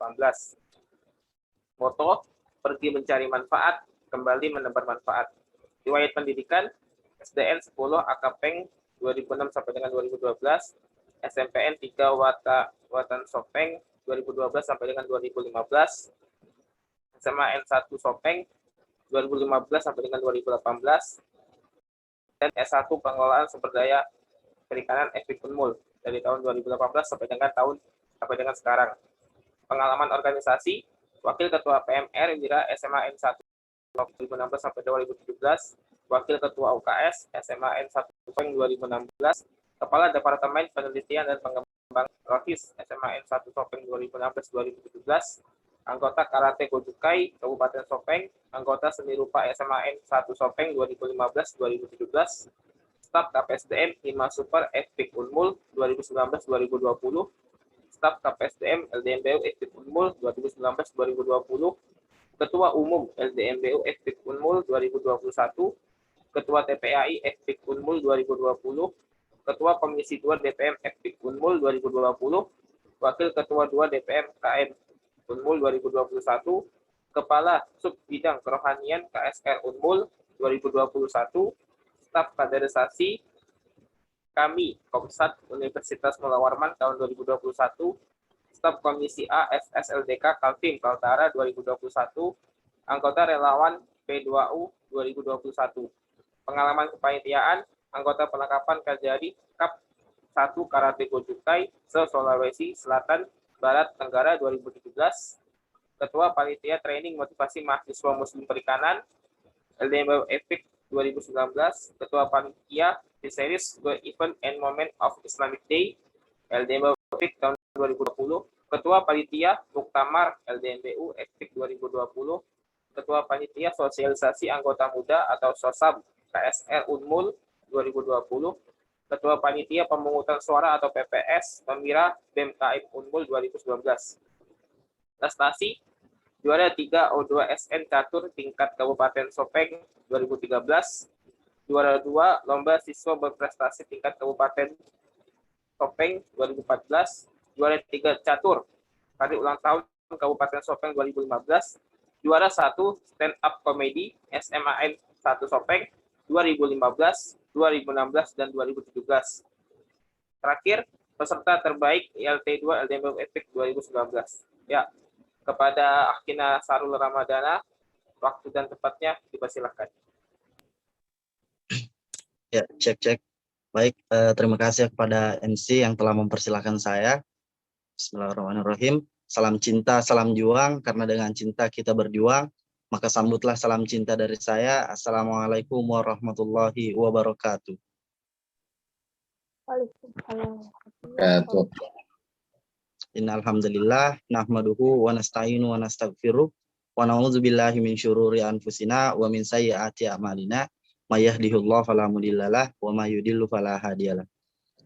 2018. Moto, pergi mencari manfaat, kembali menebar manfaat. Riwayat pendidikan, SDN 10 Akapeng 2006 sampai dengan 2012, SMPN 3 Watan Sopeng 2012 sampai dengan 2015, SMAN 1 Sopeng 2015 sampai dengan 2018, dan S1 Pengelolaan Sumber Daya Perikanan FIK Unmul dari tahun 2018 sampai dengan sekarang. Pengalaman organisasi, Wakil Ketua PMR Indira SMAN 1 2016 sampai 2017, Wakil Ketua UKS SMAN 1 2016, Kepala Departemen Penelitian dan Pengembangan Rohis SMAN 1 Sopeng 2016-2017, anggota Karate Gojukai Kabupaten Sopeng, anggota Seni Rupa SMAN 1 Sopeng 2015-2017, staf KPSDM 5 Super FIK Unmul 2019-2020, staf KPSDM LDMBU FIK Unmul 2019-2020, Ketua Umum LDMBU FIK Unmul 2021, Ketua TPAI FIK Unmul 2020, Ketua Komisi 2 DPM FIK Unmul 2020, Wakil Ketua 2 DPM KM Unmul 2021, Kepala Sub Bidang Kerohanian KSR Unmul 2021, staf kaderisasi kami Komsat Universitas Mula Warman tahun 2021, staf Komisi A FSLDK Kaltim Kaltara 2021, anggota relawan P2U 2021. Pengalaman kepanitiaan, anggota penangkapan Kajari Kap 1 Karate Gojukai se-Sulawesi Selatan Barat Tenggara 2017, Ketua Panitia Training Motivasi Mahasiswa Muslim Perikanan LDMBU EPIK 2019, Ketua Panitia Series Event and Moment of Islamic Day LDMBU EPIK tahun 2020, Ketua Panitia Muktamar LDMBU EPIK 2020, Ketua Panitia Sosialisasi Anggota Muda atau SOSAB KSR Unmul 2020, Ketua Panitia Pemungutan Suara atau PPS Pemira BMKM Unmul 2019. Prestasi, juara 3 O2 SN Catur tingkat Kabupaten Sopeng 2013, juara 2 Lomba Siswa Berprestasi tingkat Kabupaten Sopeng 2014, juara 3 Catur Hari Ulang Tahun Kabupaten Sopeng 2015, juara 1 Stand Up Comedy SMAN 1 Sopeng 2015, 2016, dan 2017. Terakhir, peserta terbaik ILT2 LDMBU EPIK 2019. Ya, kepada Akhina Sarul Ramadana, waktu dan tempatnya dipersilahkan. Ya, cek. Baik, terima kasih kepada MC yang telah mempersilahkan saya. Bismillahirrahmanirrahim. Salam cinta, salam juang, karena dengan cinta kita berjuang. Maka sambutlah salam cinta dari saya. Assalamualaikum warahmatullahi wabarakatuh. Waalaikumsalam. Innalhamdulillah nahmaduhu wa nasta'inu wa nastaghfiruh wa na'udzubillahi min syururi anfusina wa min sayyiati a'malina may yahdihillahu fala mudhillalah wa may yudhlil fala hadiyalah.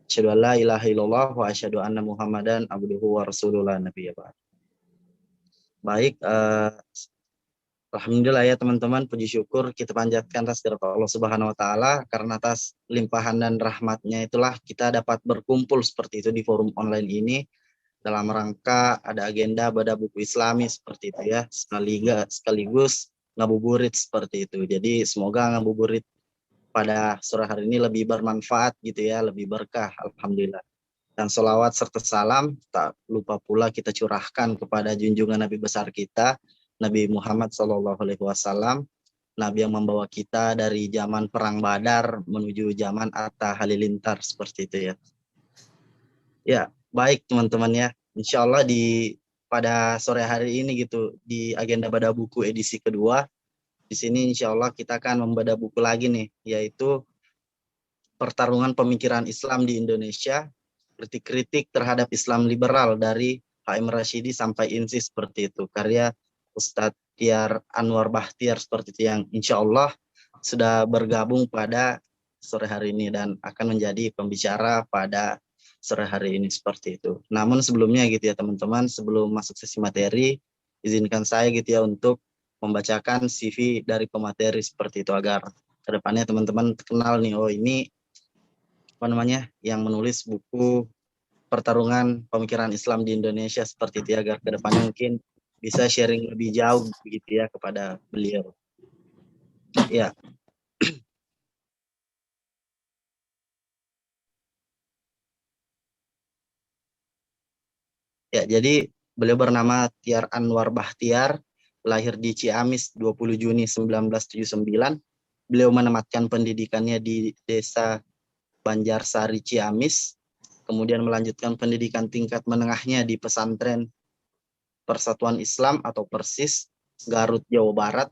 Asyhadu an la ilaha illallah wa asyhadu anna Muhammadan abduhu wa rasuluhu la nabiyya ba'd. Baik, alhamdulillah ya teman-teman, puji syukur kita panjatkan atas kepada Allah Subhanahu wa taala, karena atas limpahan dan rahmatnya itulah kita dapat berkumpul seperti itu di forum online ini dalam rangka ada agenda baca buku Islami seperti itu ya, sekaligus ngabuburit seperti itu. Jadi semoga ngabuburit pada sore hari ini lebih bermanfaat gitu ya, lebih berkah alhamdulillah. Dan sholawat serta salam tak lupa pula kita curahkan kepada junjungan Nabi besar kita, Nabi Muhammad SAW, Nabi yang membawa kita dari zaman Perang Badar menuju zaman Atta Halilintar seperti itu ya. Ya, baik teman-teman ya. Insya Allah pada sore hari ini gitu, di agenda baca buku edisi kedua, di sini insya Allah kita akan membaca buku lagi nih, yaitu Pertarungan Pemikiran Islam di Indonesia, kritik terhadap Islam liberal dari HM Rashidi sampai INSI seperti itu, karya Ustadz Tiar Anwar Bahtiar seperti itu, yang insya Allah sudah bergabung pada sore hari ini dan akan menjadi pembicara pada sore hari ini seperti itu. Namun sebelumnya gitu ya teman-teman, sebelum masuk sesi materi, izinkan saya gitu ya untuk membacakan CV dari pemateri seperti itu, agar kedepannya teman-teman kenal nih, oh ini apa namanya yang menulis buku pertarungan pemikiran Islam di Indonesia seperti itu ya, agar kedepannya mungkin bisa sharing lebih jauh begitu ya kepada beliau. Ya, ya, jadi beliau bernama Tiar Anwar Bahtiar, lahir di Ciamis 20 Juni 1979. Beliau menamatkan pendidikannya di Desa Banjarsari Ciamis, kemudian melanjutkan pendidikan tingkat menengahnya di Pesantren Persatuan Islam atau Persis, Garut, Jawa Barat.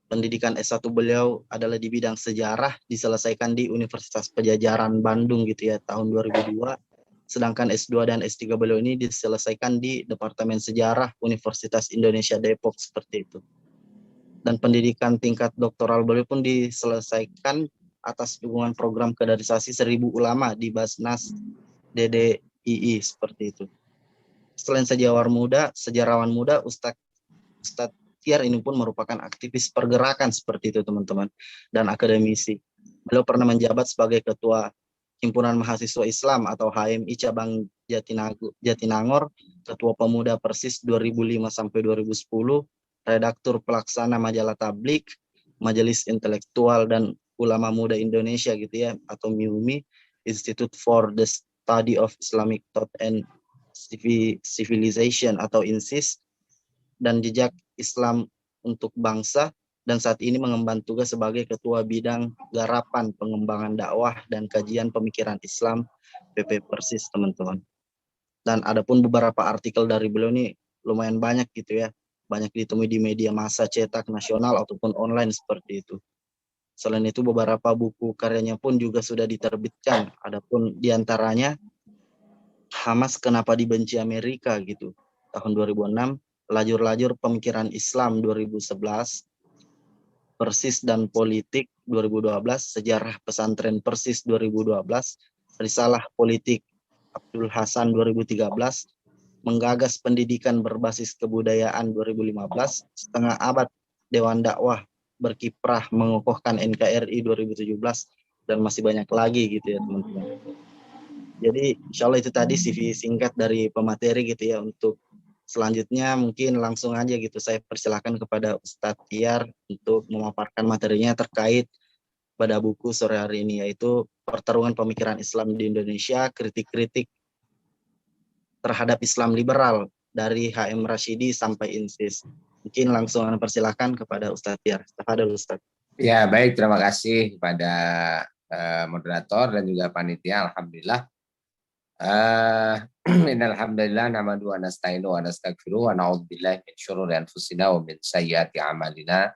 Pendidikan S1 beliau adalah di bidang sejarah, diselesaikan di Universitas Padjadjaran Bandung gitu ya, tahun 2002. Sedangkan S2 dan S3 beliau ini diselesaikan di Departemen Sejarah Universitas Indonesia Depok seperti itu. Dan pendidikan tingkat doktoral beliau pun diselesaikan atas dukungan program kaderisasi 1000 ulama di Basnas DDII seperti itu. Selain sejarawan muda, Ustadz Tiar ini pun merupakan aktivis pergerakan seperti itu teman-teman, dan akademisi. Beliau pernah menjabat sebagai Ketua Himpunan Mahasiswa Islam atau HMI Cabang Jatinangor, Ketua Pemuda Persis 2005 sampai 2010, Redaktur Pelaksana Majalah Tablik, Majelis Intelektual dan Ulama Muda Indonesia gitu ya, atau MIUMI, Institute for the Study of Islamic Thought and Civilization atau INSIS, dan Jejak Islam untuk Bangsa, dan saat ini mengemban tugas sebagai Ketua Bidang Garapan Pengembangan Dakwah dan Kajian Pemikiran Islam PP Persis teman-teman. Dan ada pun beberapa artikel dari beliau ini lumayan banyak gitu ya, banyak ditemui di media massa cetak nasional ataupun online seperti itu. Selain itu beberapa buku karyanya pun juga sudah diterbitkan, adapun diantaranya Hamas Kenapa Dibenci Amerika gitu tahun 2006, Lajur-lajur Pemikiran Islam 2011, Persis dan Politik 2012, Sejarah Pesantren Persis 2012, Risalah Politik Abdul Hasan 2013, Menggagas Pendidikan Berbasis Kebudayaan 2015, Setengah Abad Dewan Dakwah Berkiprah Mengokohkan NKRI 2017, dan masih banyak lagi gitu ya teman-teman. Jadi insya Allah itu tadi CV singkat dari pemateri gitu ya. Untuk selanjutnya mungkin langsung aja gitu saya persilahkan kepada Ustadz Tiar untuk memaparkan materinya terkait pada buku sore hari ini, yaitu Pertarungan Pemikiran Islam di Indonesia, Kritik-kritik terhadap Islam Liberal dari HM Rashidi sampai INSIS. Mungkin langsung saya persilahkan kepada Ustadz Tiar. Tafadhol Ustadz. Ya, baik, terima kasih kepada moderator dan juga panitia. Alhamdulillah. Innalhamdulillah namadu wa nasta'inu wa nastaghfiru wa na'udzubillahi min syururi anfusina wa min sayyiati a'malina.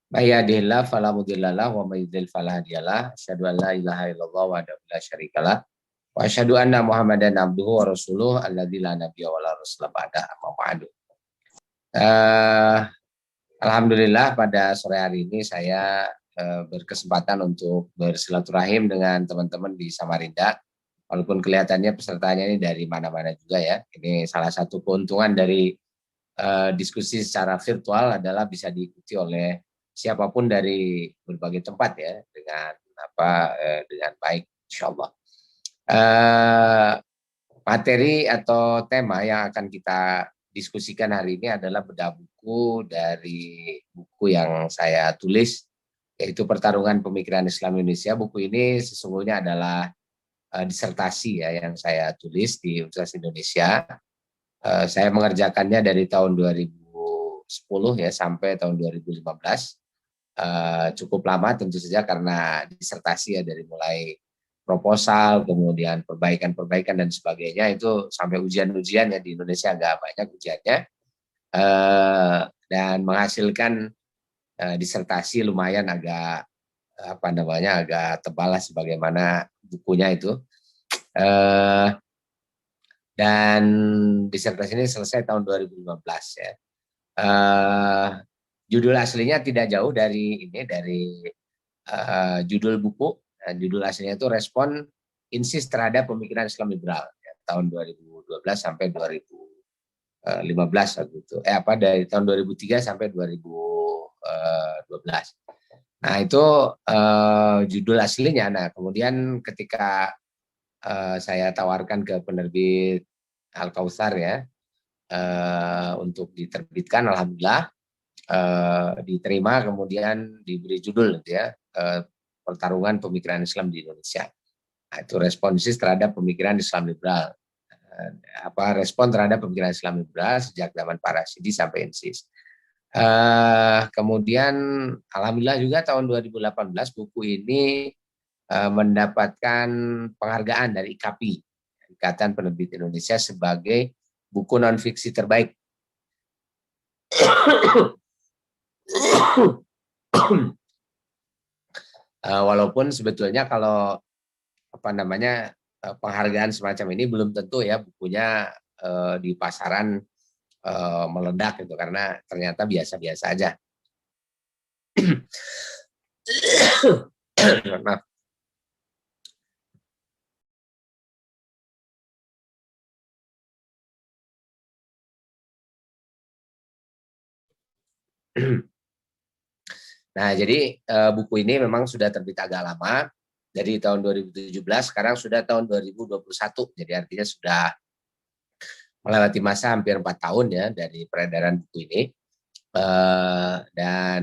May yahdihillahu fala mudilla lahu wa may yudlil fala hadiyalah. Asyhadu an la ilaha illallah wahdahu la syarikalah wa asyhadu anna Muhammadan abduhu wa rasuluh alladzi la nabiyya wa la rasula ba'da, amma ba'du. Alhamdulillah pada sore hari ini saya berkesempatan untuk bersilaturahim dengan teman-teman di Samarinda. Walaupun kelihatannya pesertanya ini dari mana-mana juga ya. Ini salah satu keuntungan dari diskusi secara virtual adalah bisa diikuti oleh siapapun dari berbagai tempat ya, dengan baik insyaallah. Materi atau tema yang akan kita diskusikan hari ini adalah bedah buku dari buku yang saya tulis, yaitu Pertarungan Pemikiran Islam Indonesia. Buku ini sesungguhnya adalah disertasi ya yang saya tulis di Universitas Indonesia. Saya mengerjakannya dari tahun 2010 ya sampai tahun 2015. Cukup lama tentu saja karena disertasi ya, dari mulai proposal, kemudian perbaikan-perbaikan dan sebagainya, itu sampai ujian-ujian ya, di Indonesia agak banyak ujiannya, dan menghasilkan disertasi lumayan agak agak tebal lah sebagaimana bukunya itu. Dan disertasi ini selesai tahun 2015 ya. Judul aslinya tidak jauh dari judul buku. Judul aslinya itu Respon INSIS terhadap Pemikiran Islam Liberal ya, tahun 2012 sampai 2015 gitu. Dari tahun 2003 sampai 2012. Nah, itu judul aslinya. Nah, kemudian ketika saya tawarkan ke penerbit Al Kautsar ya untuk diterbitkan. Alhamdulillah diterima, kemudian diberi judul gitu ya, pertarungan pemikiran Islam di Indonesia. Nah, itu responsis terhadap pemikiran Islam liberal. Respon terhadap pemikiran Islam liberal sejak zaman Pak Rasidi sampai INSIS. Kemudian alhamdulillah juga tahun 2018 buku ini mendapatkan penghargaan dari IKAPI, Ikatan Penerbit Indonesia, sebagai buku non fiksi terbaik. Walaupun sebetulnya kalau penghargaan semacam ini belum tentu ya bukunya di pasaran meledak gitu, karena ternyata biasa-biasa aja. Maaf. Nah, jadi buku ini memang sudah terbit agak lama, dari tahun 2017, sekarang sudah tahun 2021, jadi artinya sudah melewati masa hampir 4 tahun ya dari peredaran buku ini. Dan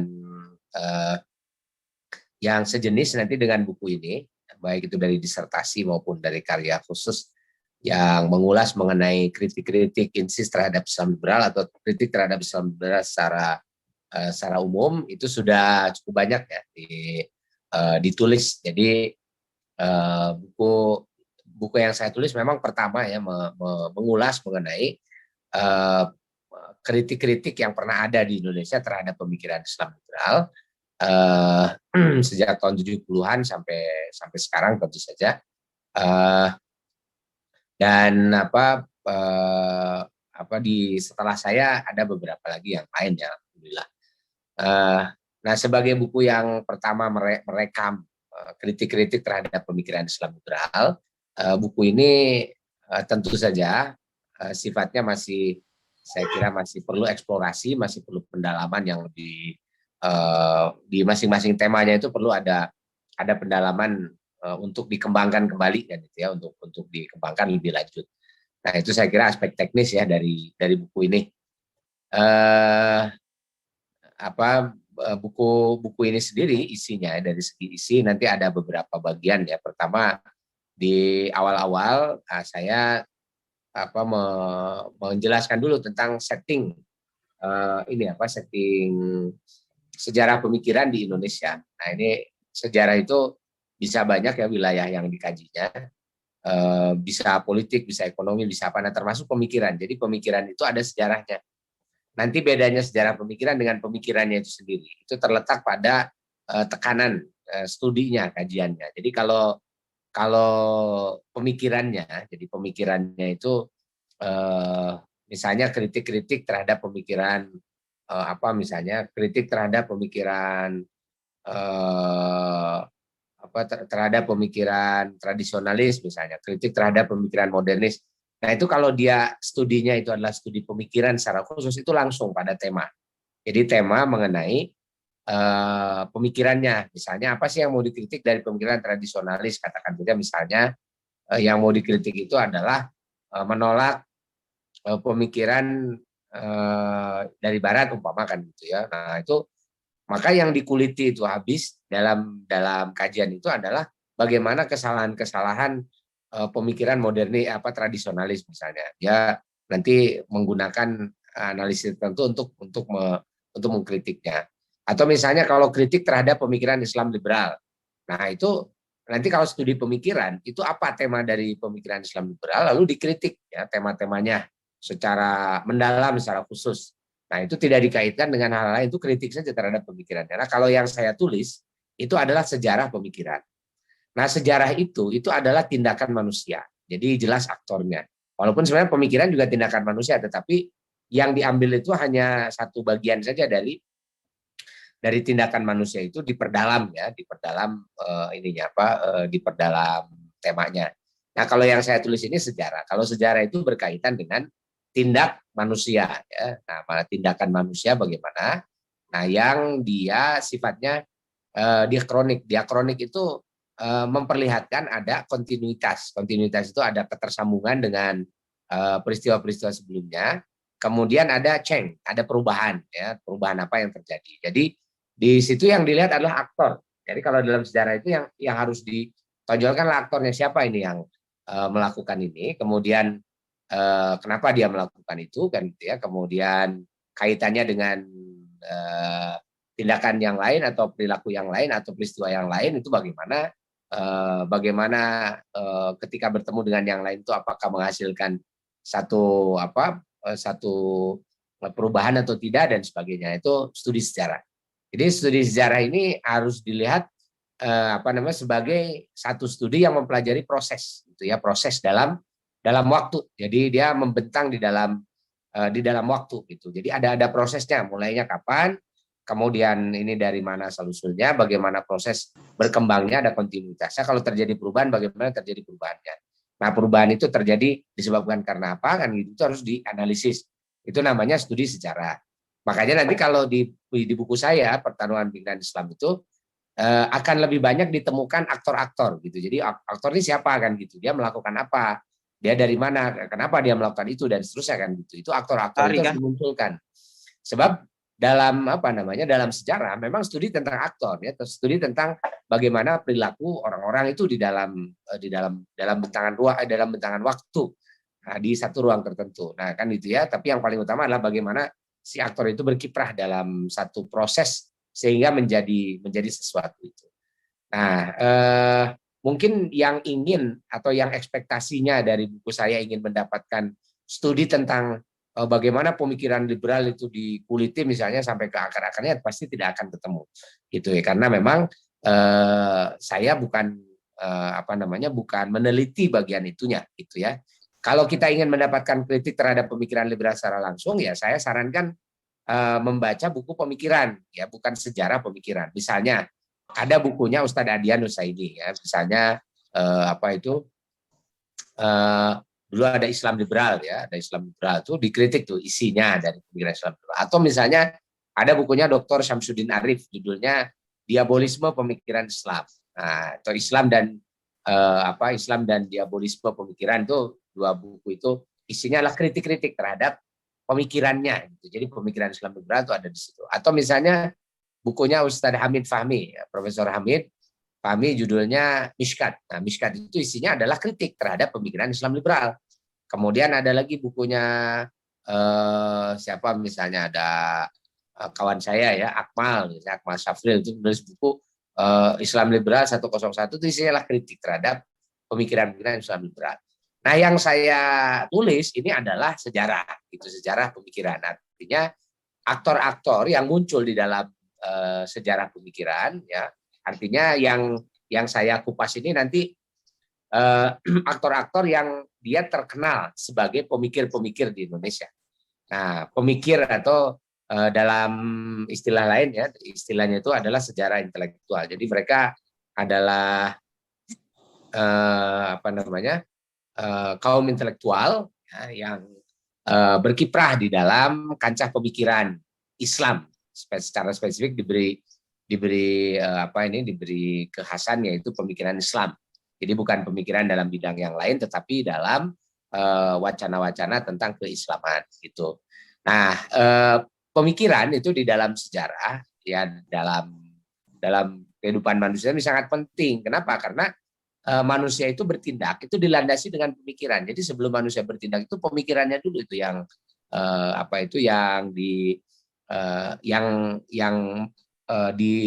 yang sejenis nanti dengan buku ini, baik itu dari disertasi maupun dari karya khusus yang mengulas mengenai kritik-kritik INSIS terhadap Islam liberal atau kritik terhadap Islam liberal secara umum, itu sudah cukup banyak ya ditulis. Jadi buku yang saya tulis memang pertama ya mengulas mengenai kritik-kritik yang pernah ada di Indonesia terhadap pemikiran Islam liberal sejak tahun 70-an sampai sekarang tentu saja. Dan setelah saya ada beberapa lagi yang lain ya, alhamdulillah. Nah, sebagai buku yang pertama merekam kritik-kritik terhadap pemikiran Islam liberal, buku ini tentu saja sifatnya masih, saya kira masih perlu eksplorasi, masih perlu pendalaman yang lebih di masing-masing temanya, itu perlu ada pendalaman untuk dikembangkan kembali kan gitu ya, untuk dikembangkan lebih lanjut. Nah, itu saya kira aspek teknis ya dari buku ini. Buku ini sendiri isinya dari segi isi nanti ada beberapa bagian ya. Pertama, di awal-awal saya menjelaskan dulu tentang setting setting sejarah pemikiran di Indonesia. Nah, ini sejarah itu bisa banyak ya wilayah yang dikajinya, bisa politik, bisa ekonomi, bisa apa, nah termasuk pemikiran. Jadi pemikiran itu ada sejarahnya. Nanti bedanya sejarah pemikiran dengan pemikirannya itu sendiri, itu terletak pada tekanan studinya, kajiannya. Jadi kalau pemikirannya, jadi pemikirannya itu misalnya kritik-kritik terhadap pemikiran misalnya kritik terhadap pemikiran terhadap pemikiran tradisionalis, misalnya kritik terhadap pemikiran modernis. Nah, itu kalau dia studinya itu adalah studi pemikiran secara khusus, itu langsung pada tema. Jadi tema mengenai pemikirannya, misalnya apa sih yang mau dikritik dari pemikiran tradisionalis, katakan saja misalnya yang mau dikritik itu adalah menolak pemikiran dari Barat umpamakan gitu ya. Nah, itu maka yang dikuliti itu habis dalam kajian itu adalah bagaimana kesalahan-kesalahan pemikiran moderni tradisionalis misalnya. Ya nanti menggunakan analisis tertentu untuk mengkritiknya. Atau misalnya kalau kritik terhadap pemikiran Islam liberal. Nah, itu nanti kalau studi pemikiran itu apa tema dari pemikiran Islam liberal, lalu dikritik ya tema-temanya secara mendalam, secara khusus. Nah, itu tidak dikaitkan dengan hal lain, itu kritik saja terhadap pemikiran. Karena kalau yang saya tulis itu adalah sejarah pemikiran. Nah, sejarah itu adalah tindakan manusia. Jadi jelas aktornya. Walaupun sebenarnya pemikiran juga tindakan manusia, tetapi yang diambil itu hanya satu bagian saja dari tindakan manusia, itu diperdalam ya, diperdalam diperdalam temanya. Nah, kalau yang saya tulis ini sejarah. Kalau sejarah itu berkaitan dengan tindak manusia ya. Nah, tindakan manusia bagaimana? Nah, yang dia sifatnya diakronik. Diakronik itu memperlihatkan ada kontinuitas. Kontinuitas itu ada ketersambungan dengan peristiwa-peristiwa sebelumnya. Kemudian ada change, ada perubahan, ya, perubahan apa yang terjadi. Jadi di situ yang dilihat adalah aktor. Jadi kalau dalam sejarah itu yang harus ditonjolkanlah aktornya, siapa ini yang melakukan ini, kemudian kenapa dia melakukan itu, kan gitu ya. Kemudian kaitannya dengan tindakan yang lain atau perilaku yang lain atau peristiwa yang lain itu bagaimana, ketika bertemu dengan yang lain itu apakah menghasilkan satu perubahan atau tidak dan sebagainya. Itu studi sejarah. Jadi studi sejarah ini harus dilihat sebagai satu studi yang mempelajari proses, gitu ya, proses dalam waktu. Jadi dia membentang di dalam waktu, gitu. Jadi ada prosesnya, mulainya kapan, kemudian ini dari mana asal-usulnya, bagaimana proses berkembangnya, ada kontinuitasnya. Kalau terjadi perubahan, bagaimana terjadi perubahannya. Nah, perubahan itu terjadi disebabkan karena apa, kan gitu, itu harus dianalisis. Itu namanya studi sejarah. Makanya nanti kalau di buku saya, Pertarungan Pemikiran Islam itu akan lebih banyak ditemukan aktor-aktor, gitu. Jadi aktor ini siapa, kan gitu, dia melakukan apa, dia dari mana, kenapa dia melakukan itu, dan seterusnya, kan gitu. Itu aktor-aktor itu harus dimunculkan. Sebab dalam dalam sejarah memang studi tentang aktor, ya, studi tentang bagaimana perilaku orang-orang itu di dalam bentangan waktu, nah, di satu ruang tertentu. Nah, kan itu ya. Tapi yang paling utama adalah bagaimana si aktor itu berkiprah dalam satu proses sehingga menjadi sesuatu itu. Nah, mungkin yang ingin atau yang ekspektasinya dari buku saya ingin mendapatkan studi tentang bagaimana pemikiran liberal itu dikuliti misalnya sampai ke akar-akarnya, pasti tidak akan ketemu, gitu ya. Karena memang saya bukan bukan meneliti bagian itunya, gitu ya. Kalau kita ingin mendapatkan kritik terhadap pemikiran liberal secara langsung, ya saya sarankan membaca buku pemikiran, ya, bukan sejarah pemikiran. Misalnya ada bukunya Ustadz Adian Nusaidi, ya, misalnya dulu ada Islam liberal, ya, ada Islam liberal itu dikritik tuh isinya dari pemikiran Islam liberal. Atau misalnya ada bukunya Dr. Syamsuddin Arif, judulnya Diabolisme Pemikiran Islam. Nah, atau Islam dan Diabolisme Pemikiran, itu dua buku itu isinya adalah kritik-kritik terhadap pemikirannya, gitu. Jadi pemikiran Islam liberal itu ada di situ. Atau misalnya bukunya Ustadz Hamid Fahmi, ya, Profesor Hamid Fahmi, judulnya Mishkat. Nah, Mishkat itu isinya adalah kritik terhadap pemikiran Islam liberal. Kemudian ada lagi bukunya siapa misalnya, ada kawan saya, ya, Akmal Syafril, itu menulis buku Islam Liberal 101, itu isinya adalah kritik terhadap pemikiran-pemikiran Islam liberal. Nah, yang saya tulis ini adalah sejarah, gitu, sejarah pemikiran. Artinya aktor-aktor yang muncul di dalam sejarah pemikiran, ya, artinya yang saya kupas ini nanti aktor-aktor yang dia terkenal sebagai pemikir-pemikir di Indonesia. Nah, pemikir atau dalam istilah lain, ya, istilahnya itu adalah sejarah intelektual. Jadi mereka adalah kaum intelektual, ya, yang berkiprah di dalam kancah pemikiran Islam. Secara spesifik diberi kekhasan, yaitu pemikiran Islam. Jadi bukan pemikiran dalam bidang yang lain, tetapi dalam wacana-wacana tentang keislaman, gitu. Nah, pemikiran itu di dalam sejarah, ya, dalam kehidupan manusia ini sangat penting. Kenapa? Karena manusia itu bertindak itu dilandasi dengan pemikiran. Jadi sebelum manusia bertindak itu pemikirannya dulu itu yang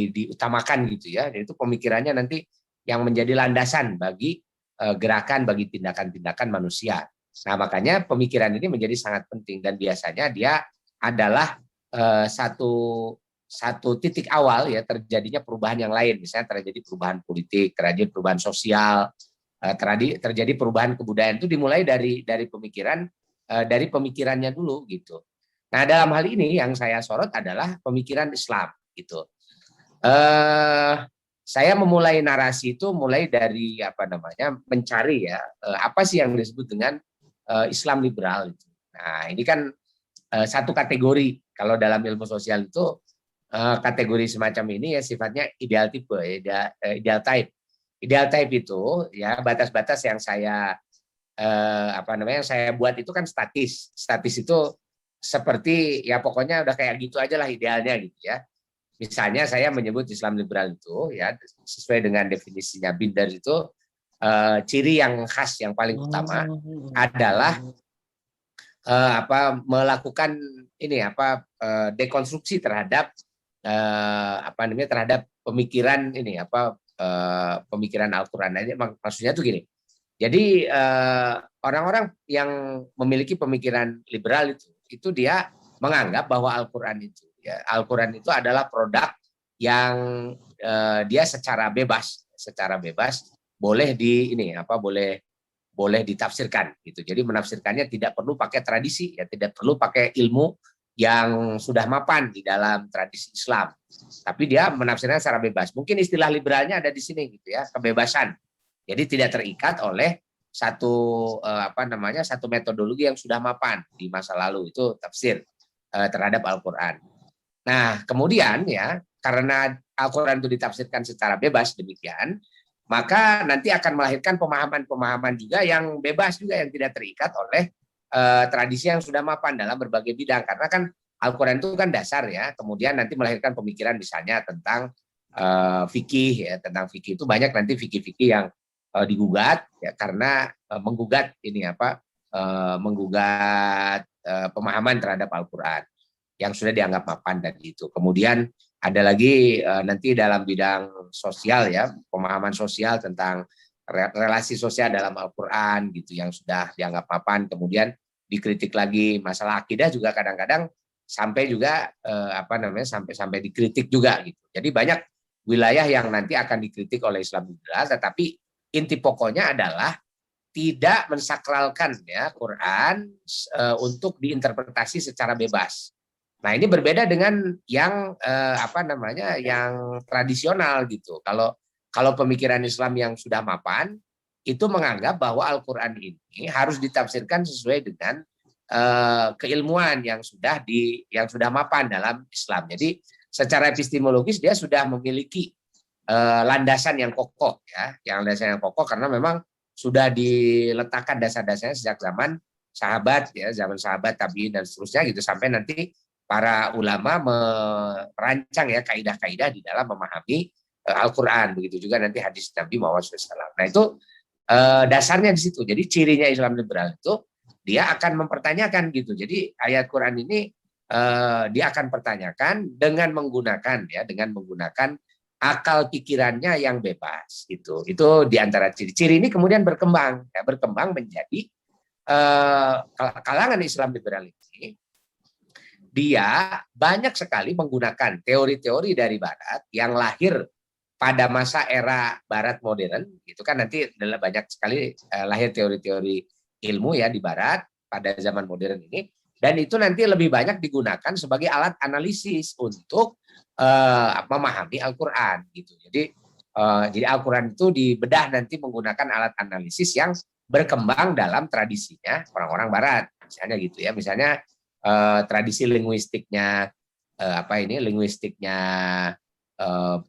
diutamakan, gitu ya. Jadi itu pemikirannya nanti yang menjadi landasan bagi gerakan, bagi tindakan-tindakan manusia. Nah, makanya pemikiran ini menjadi sangat penting, dan biasanya dia adalah satu titik awal, ya, terjadinya perubahan yang lain. Misalnya terjadi perubahan politik, terjadi perubahan sosial, terjadi perubahan kebudayaan, itu dimulai dari pemikiran, dari pemikirannya dulu, gitu. Nah, dalam hal ini yang saya sorot adalah pemikiran Islam, gitu. Saya memulai narasi itu mulai dari mencari, ya, apa sih yang disebut dengan Islam liberal itu. Nah, ini kan satu kategori. Kalau dalam ilmu sosial itu kategori semacam ini, ya, sifatnya ideal tipe, ideal type. Ideal type itu ya batas-batas yang saya yang saya buat itu kan statis. Statis itu seperti ya pokoknya udah kayak gitu aja lah idealnya gitu ya. Misalnya saya menyebut Islam liberal itu ya sesuai dengan definisinya Binder itu ciri yang khas yang paling utama adalah melakukan ini dekonstruksi terhadap terhadap pemikiran ini pemikiran Al-Qur'an. Maksudnya tuh gini. Jadi orang-orang yang memiliki pemikiran liberal itu dia menganggap bahwa Al-Qur'an itu adalah produk yang dia secara bebas boleh boleh ditafsirkan gitu. Jadi menafsirkannya tidak perlu pakai tradisi ya, tidak perlu pakai ilmu yang sudah mapan di dalam tradisi Islam. Tapi dia menafsirkan secara bebas. Mungkin istilah liberalnya ada di sini gitu ya, kebebasan. Jadi tidak terikat oleh satu satu metodologi yang sudah mapan di masa lalu, itu tafsir terhadap Al-Qur'an. Nah, kemudian ya karena Al-Qur'an itu ditafsirkan secara bebas demikian, maka nanti akan melahirkan pemahaman-pemahaman juga yang bebas juga yang tidak terikat oleh tradisi yang sudah mapan dalam berbagai bidang. Karena kan Al-Qur'an itu kan dasar ya, kemudian nanti melahirkan pemikiran misalnya tentang fikih ya, tentang fikih itu banyak nanti fikih-fikih yang digugat ya karena menggugat pemahaman terhadap Al-Qur'an yang sudah dianggap mapan tadi itu. Kemudian ada lagi nanti dalam bidang sosial ya, pemahaman sosial tentang relasi sosial dalam Al-Qur'an gitu yang sudah dianggap mapan. Kemudian dikritik lagi masalah akidah juga kadang-kadang sampai juga sampai dikritik juga gitu. Jadi banyak wilayah yang nanti akan dikritik oleh Islam liberal, tetapi inti pokoknya adalah tidak mensakralkan ya Quran untuk diinterpretasi secara bebas. Nah, ini berbeda dengan yang yang tradisional gitu. Kalau pemikiran Islam yang sudah mapan itu menganggap bahwa Al-Qur'an ini harus ditafsirkan sesuai dengan keilmuan yang sudah mapan dalam Islam. Jadi secara epistemologis dia sudah memiliki landasan yang kokoh ya, karena memang sudah diletakkan dasar-dasarnya sejak zaman sahabat ya, zaman sahabat tabi'in dan seterusnya gitu sampai nanti para ulama merancang ya kaidah-kaidah di dalam memahami Al-Qur'an, begitu juga nanti hadis Nabi Muhammad SAW. Nah, itu dasarnya di situ. Jadi cirinya Islam liberal itu dia akan mempertanyakan gitu. Jadi ayat Quran ini dia akan pertanyakan dengan menggunakan akal pikirannya yang bebas gitu. Itu diantara ciri-ciri ini kemudian berkembang menjadi kalangan Islam liberal ini dia banyak sekali menggunakan teori-teori dari Barat yang lahir pada masa era Barat modern. Itu kan nanti adalah banyak sekali lahir teori-teori ilmu ya di Barat pada zaman modern ini, dan itu nanti lebih banyak digunakan sebagai alat analisis untuk memahami Al-Qur'an gitu. Jadi Al-Qur'an itu dibedah nanti menggunakan alat analisis yang berkembang dalam tradisinya orang-orang Barat, misalnya gitu ya. Misalnya tradisi linguistiknya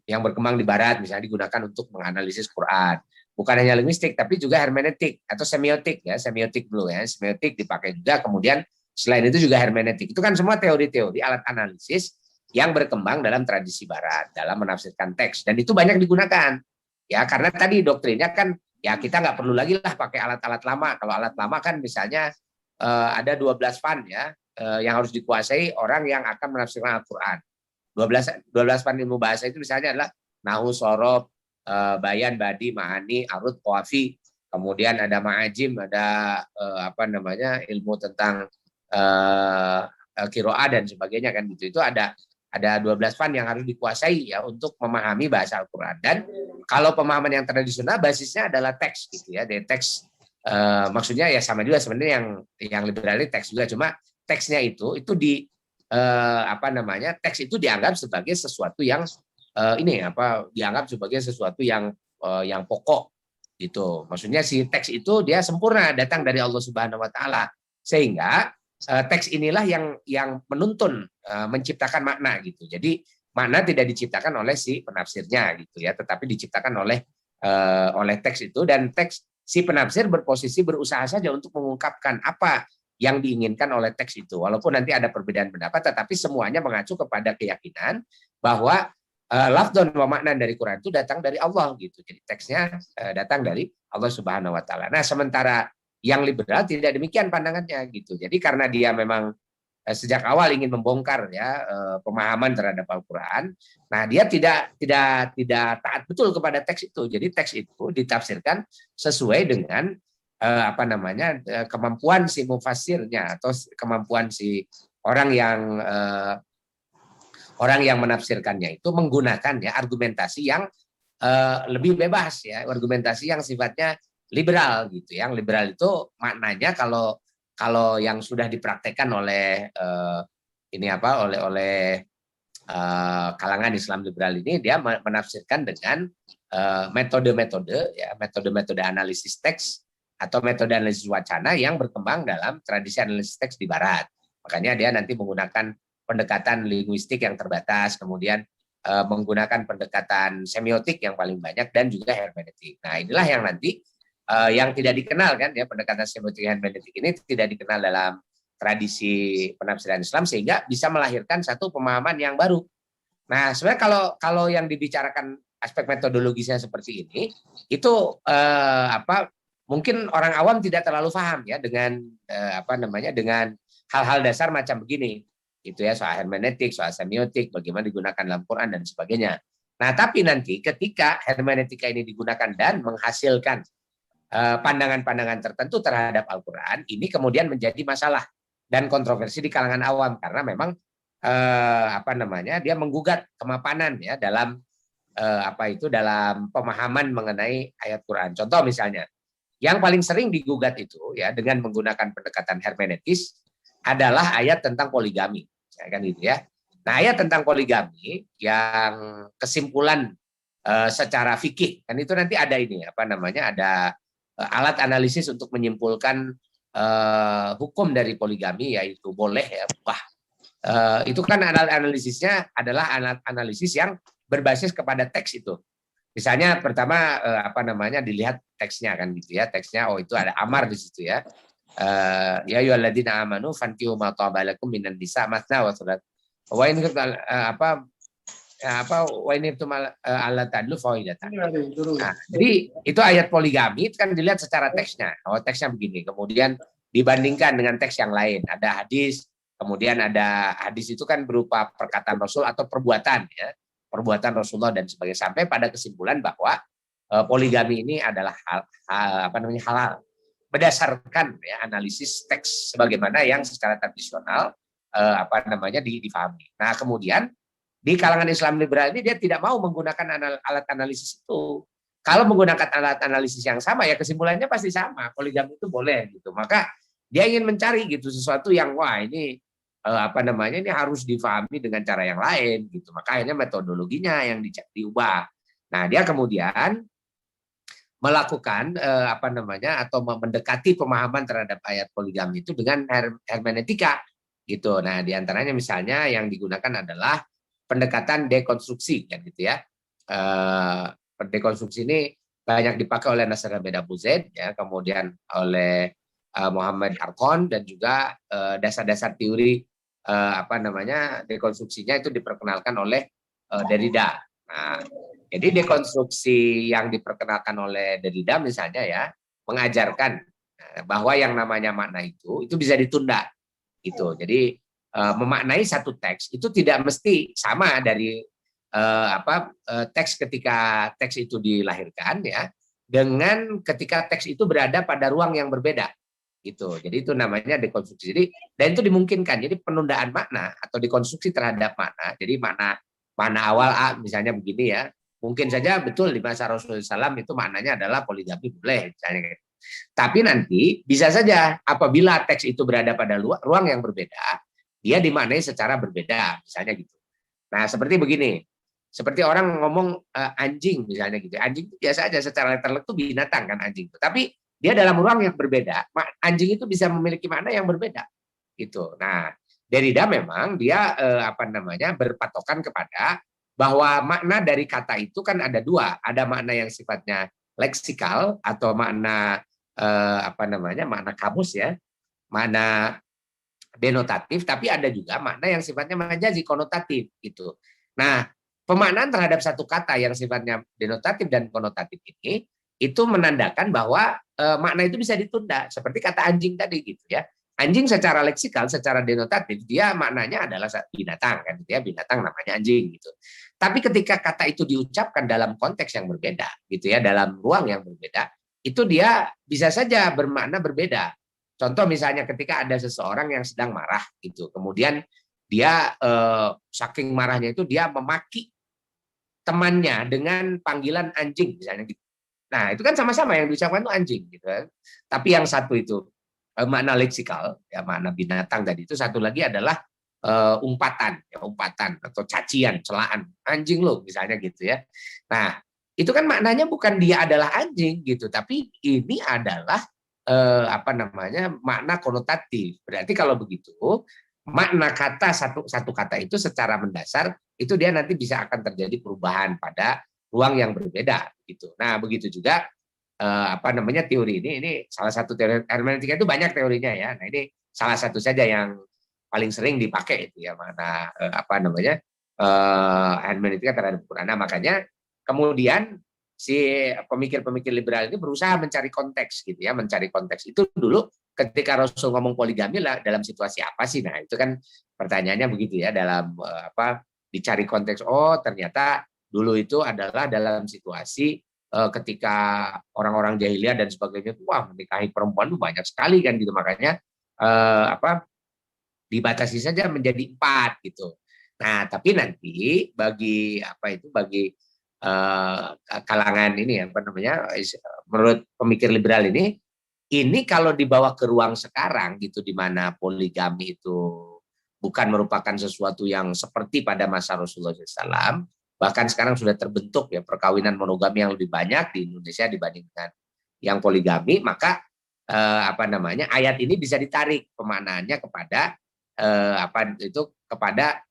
yang berkembang di Barat misalnya digunakan untuk menganalisis Quran. Bukan hanya linguistik tapi juga hermeneutik atau semiotik ya, semiotik dulu ya. Semiotik dipakai juga, kemudian selain itu juga hermeneutik. Itu kan semua teori-teori alat analisis yang berkembang dalam tradisi Barat dalam menafsirkan teks, dan itu banyak digunakan ya karena tadi doktrinnya kan ya kita nggak perlu lagi lah pakai alat-alat lama. Kalau alat lama kan misalnya ada 12 fan ya yang harus dikuasai orang yang akan menafsirkan Al-Qur'an. 12 fan ilmu bahasa itu misalnya adalah nahu, sorof, bayan, badi, ma'ani, arud, qawafi. Kemudian ada ma'ajim, ada ilmu tentang qiraah dan sebagainya kan gitu. Itu ada 12 fan yang harus dikuasai ya untuk memahami bahasa Al-Qur'an. Dan kalau pemahaman yang tradisional basisnya adalah teks gitu ya. Dari teks maksudnya ya sama juga sebenarnya yang liberal teks juga, cuma teksnya itu teks itu dianggap sebagai sesuatu yang dianggap sebagai sesuatu yang pokok gitu. Maksudnya si teks itu dia sempurna, datang dari Allah Subhanahu wa taala. Sehingga teks inilah yang menuntun menciptakan makna gitu. Jadi makna tidak diciptakan oleh si penafsirnya gitu ya, tetapi diciptakan oleh oleh teks itu, dan teks si penafsir berposisi berusaha saja untuk mengungkapkan apa yang diinginkan oleh teks itu. Walaupun nanti ada perbedaan pendapat, tetapi semuanya mengacu kepada keyakinan bahwa lafdhan wa makna dari Quran itu datang dari Allah gitu. Jadi teksnya datang dari Allah Subhanahu wa taala. Nah, sementara yang liberal tidak demikian pandangannya gitu. Jadi karena dia memang sejak awal ingin membongkar ya pemahaman terhadap Al-Qur'an. Nah, dia tidak taat betul kepada teks itu. Jadi teks itu ditafsirkan sesuai dengan kemampuan si mufassirnya atau kemampuan si orang yang menafsirkannya itu menggunakan ya argumentasi yang lebih bebas ya, argumentasi yang sifatnya liberal gitu. Yang liberal itu maknanya kalau yang sudah dipraktekkan oleh kalangan Islam liberal ini, dia menafsirkan dengan metode-metode analisis teks atau metode analisis wacana yang berkembang dalam tradisi analisis teks di Barat. Makanya dia nanti menggunakan pendekatan linguistik yang terbatas, kemudian menggunakan pendekatan semiotik yang paling banyak, dan juga hermeneutik. Nah, inilah yang nanti yang tidak dikenal kan ya, pendekatan semiotik hermeneutik ini tidak dikenal dalam tradisi penafsiran Islam, sehingga bisa melahirkan satu pemahaman yang baru. Nah, sebenarnya kalau yang dibicarakan aspek metodologisnya seperti ini, itu mungkin orang awam tidak terlalu paham ya dengan dengan hal-hal dasar macam begini, gitu ya, soal hermeneutik, soal semiotik, bagaimana digunakan dalam Quran dan sebagainya. Nah, tapi nanti ketika hermeneutika ini digunakan dan menghasilkan pandangan-pandangan tertentu terhadap Al-Quran, ini kemudian menjadi masalah dan kontroversi di kalangan awam, karena memang dia menggugat kemapanan ya dalam dalam pemahaman mengenai ayat Quran. Contoh misalnya, yang paling sering digugat itu ya dengan menggunakan pendekatan hermeneutis adalah ayat tentang poligami, ya kan gitu ya. Nah, ayat tentang poligami yang kesimpulan secara fikih kan itu nanti ada ada alat analisis untuk menyimpulkan hukum dari poligami, yaitu boleh ya, itu kan analisisnya adalah analisis yang berbasis kepada teks itu. Misalnya pertama dilihat teksnya kan gitu ya, teksnya itu ada amar di situ ya. Ya ayyuhalladzina amanu fankihu ma taba lakum minan nisa matsna wa thulatha. Wa in wa ini itu alat tadlu faidatan. Nah, jadi itu ayat poligami itu kan dilihat secara teksnya. Oh, teksnya begini. Kemudian dibandingkan dengan teks yang lain. Ada hadis, kemudian ada hadis itu kan berupa perkataan Rasul atau perbuatan ya. Perbuatan Rasulullah dan sebagainya, sampai pada kesimpulan bahwa poligami ini adalah halal berdasarkan ya analisis teks sebagaimana yang secara tradisional difahami. Nah, kemudian di kalangan Islam liberal ini dia tidak mau menggunakan alat analisis itu. Kalau menggunakan alat analisis yang sama ya kesimpulannya pasti sama, poligami itu boleh gitu. Maka dia ingin mencari gitu sesuatu yang ini ini harus difahami dengan cara yang lain gitu. Maka akhirnya metodologinya yang diubah. Nah, dia kemudian melakukan atau mendekati pemahaman terhadap ayat poligami itu dengan hermeneutika gitu. Nah, diantaranya misalnya yang digunakan adalah pendekatan dekonstruksi kan gitu ya. Dekonstruksi ini banyak dipakai oleh Nasr bin Abu Zaid ya, kemudian oleh Muhammad Harkon, dan juga dasar-dasar teori dekonstruksinya itu diperkenalkan oleh Derrida. Nah, jadi dekonstruksi yang diperkenalkan oleh Derrida misalnya ya mengajarkan bahwa yang namanya makna itu bisa ditunda gitu. Jadi memaknai satu teks itu tidak mesti sama dari teks ketika teks itu dilahirkan ya dengan ketika teks itu berada pada ruang yang berbeda gitu. Jadi itu namanya dekonstruksi. Jadi dan itu dimungkinkan. Jadi penundaan makna atau dekonstruksi terhadap makna. Jadi makna awal misalnya begini ya. Mungkin saja betul di masa Rasulullah SAW itu maknanya adalah poligami boleh misalnya. Tapi nanti bisa saja apabila teks itu berada pada ruang yang berbeda, dia dimaknai secara berbeda misalnya gitu. Nah, seperti begini. Seperti orang ngomong anjing misalnya gitu. Anjing itu biasa aja secara letterlek itu binatang kan anjing itu. Tapi dia dalam ruang yang berbeda, anjing itu bisa memiliki makna yang berbeda gitu. Nah, Derrida memang dia berpatokan kepada bahwa makna dari kata itu kan ada dua, ada makna yang sifatnya leksikal atau makna makna kamus ya, makna denotatif, tapi ada juga makna yang sifatnya majazi konotatif gitu. Nah, pemaknaan terhadap satu kata yang sifatnya denotatif dan konotatif ini itu menandakan bahwa makna itu bisa ditunda, seperti kata anjing tadi gitu ya. Anjing secara leksikal, secara denotatif, dia maknanya adalah binatang kan, gitu ya, binatang namanya anjing gitu. Tapi ketika kata itu diucapkan dalam konteks yang berbeda, gitu ya, dalam ruang yang berbeda, itu dia bisa saja bermakna berbeda. Contoh misalnya ketika ada seseorang yang sedang marah, gitu, kemudian dia saking marahnya itu dia memaki temannya dengan panggilan anjing, misalnya gitu. Nah itu kan sama-sama yang diucapkan itu anjing, gitu kan. Tapi yang satu itu makna leksikal, ya makna binatang tadi itu, satu lagi adalah umpatan, ya, umpatan atau cacian, celaan, anjing lo misalnya gitu ya. Nah itu kan maknanya bukan dia adalah anjing gitu, tapi ini adalah makna konotatif. Berarti kalau begitu makna kata satu kata itu secara mendasar itu dia nanti bisa akan terjadi perubahan pada ruang yang berbeda gitu. Nah begitu juga teori ini salah satu teori hermeneutika, itu banyak teorinya ya. Nah ini salah satu saja yang paling sering dipakai itu ya, mana hermeneutika terhadap Quran. Nah, makanya kemudian si pemikir-pemikir liberal ini berusaha mencari konteks gitu ya, mencari konteks itu dulu ketika Rasul ngomong poligami lah dalam situasi apa sih. Nah itu kan pertanyaannya begitu ya, dalam dicari konteks. Oh ternyata dulu itu adalah dalam situasi ketika orang-orang jahiliyah dan sebagainya, wah menikahi perempuan itu banyak sekali kan gitu, makanya dibatasi saja menjadi 4 gitu. Nah tapi nanti bagi kalangan ini menurut pemikir liberal ini kalau dibawa ke ruang sekarang gitu, di mana poligami itu bukan merupakan sesuatu yang seperti pada masa Rasulullah SAW, bahkan sekarang sudah terbentuk ya perkawinan monogami yang lebih banyak di Indonesia dibandingkan yang poligami, maka ayat ini bisa ditarik pemaknaannya kepada kepada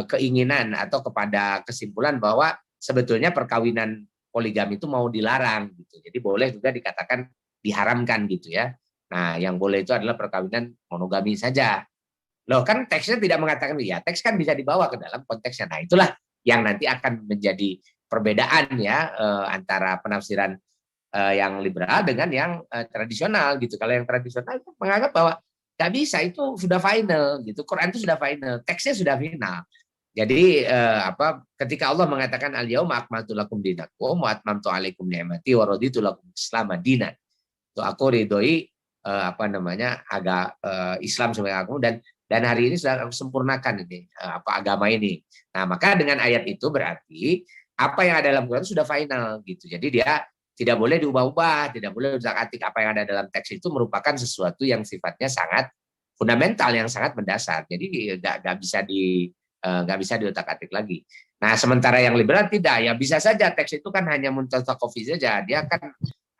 keinginan atau kepada kesimpulan bahwa sebetulnya perkawinan poligami itu mau dilarang gitu. Jadi boleh juga dikatakan diharamkan gitu ya. Nah, yang boleh itu adalah perkawinan monogami saja. Loh kan teksnya tidak mengatakan, ya teks kan bisa dibawa ke dalam konteksnya. Nah itulah yang nanti akan menjadi perbedaan ya antara penafsiran yang liberal dengan yang tradisional gitu. Kalau yang tradisional itu menganggap bahwa nggak bisa, itu sudah final gitu. Quran itu sudah final, teksnya sudah final. Jadi ketika Allah mengatakan al-yauma akmaltu lakum dinakum wa atmamtu alaikum ni'mati wa raditu lakum Islam dinan. Itu aku ridhoi Islam sebagai agama, dan hari ini sudah aku sempurnakan ini agama ini. Nah, maka dengan ayat itu berarti apa yang ada dalam Quran sudah final gitu. Jadi dia tidak boleh diubah-ubah, tidak boleh diutak-atik. Apa yang ada dalam teks itu merupakan sesuatu yang sifatnya sangat fundamental, yang sangat mendasar. Jadi nggak bisa diutak-atik lagi. Nah, sementara yang liberal tidak, ya bisa saja teks itu kan hanya muntasakofi saja. Dia kan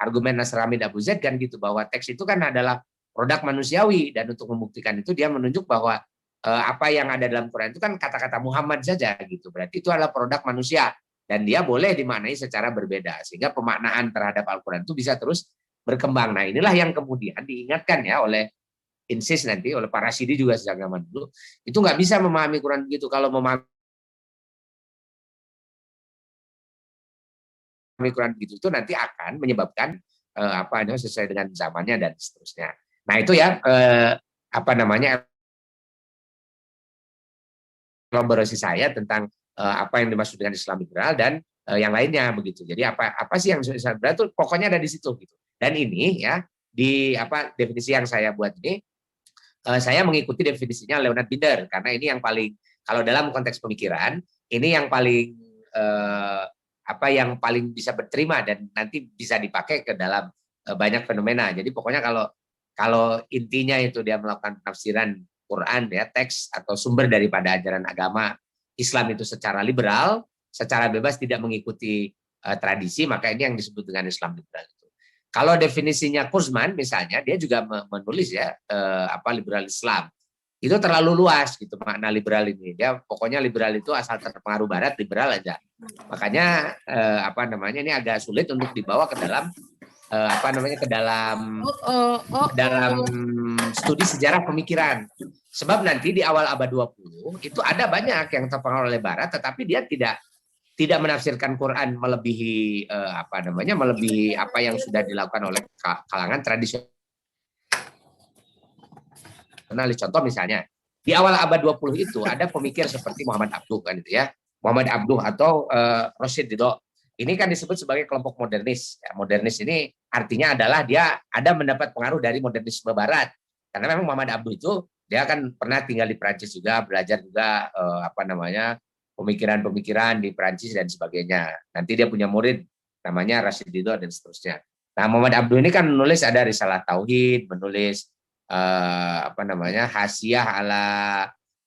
argumen Nasrani Abu Zaid kan gitu, bahwa teks itu kan adalah produk manusiawi, dan untuk membuktikan itu dia menunjuk bahwa apa yang ada dalam Quran itu kan kata-kata Muhammad saja gitu. Berarti itu adalah produk manusia dan dia boleh dimaknai secara berbeda, sehingga pemaknaan terhadap Al-Quran itu bisa terus berkembang. Nah, inilah yang kemudian diingatkan ya oleh insist nanti oleh para Rasyidi juga sejak zaman dulu. Itu nggak bisa memahami Quran begitu. Kalau memahami Quran begitu itu nanti akan menyebabkan sesuai dengan zamannya dan seterusnya. Nah itu ya elaborasi saya tentang apa yang dimaksud dengan Islam liberal dan yang lainnya begitu. Jadi apa sih yang Islam liberal itu pokoknya ada di situ gitu. Dan ini ya di definisi yang saya buat ini saya mengikuti definisinya Leonard Binder, karena ini yang paling, kalau dalam konteks pemikiran ini yang paling yang paling bisa berterima dan nanti bisa dipakai ke dalam banyak fenomena. Jadi pokoknya kalau intinya itu dia melakukan penafsiran Quran ya, teks atau sumber daripada ajaran agama Islam itu secara liberal, secara bebas, tidak mengikuti tradisi, maka ini yang disebut dengan Islam liberal itu. Kalau definisinya Kurzman misalnya, dia juga menulis ya liberal Islam. itu terlalu luas gitu makna liberal ini. Dia pokoknya liberal itu asal terpengaruh barat, liberal aja. Makanya ini agak sulit untuk dibawa ke dalam ke dalam studi sejarah pemikiran. Sebab nanti di awal abad 20 itu ada banyak yang terpengaruh oleh barat, tetapi dia tidak menafsirkan Quran melebihi melebihi apa yang sudah dilakukan oleh kalangan tradisional. Contoh misalnya di awal abad 20 itu ada pemikir seperti Muhammad Abduh kan itu ya. Muhammad Abduh atau Rashid Ridho. Ini kan disebut sebagai kelompok modernis. Ya, modernis ini artinya adalah dia ada mendapat pengaruh dari modernisme barat. Karena memang Muhammad Abduh itu dia kan pernah tinggal di Prancis juga, belajar juga pemikiran-pemikiran di Prancis dan sebagainya. Nanti dia punya murid namanya Rashid Ridho dan seterusnya. Nah, Muhammad Abduh ini kan menulis ada Risalah Tauhid, menulis Hasyiah ala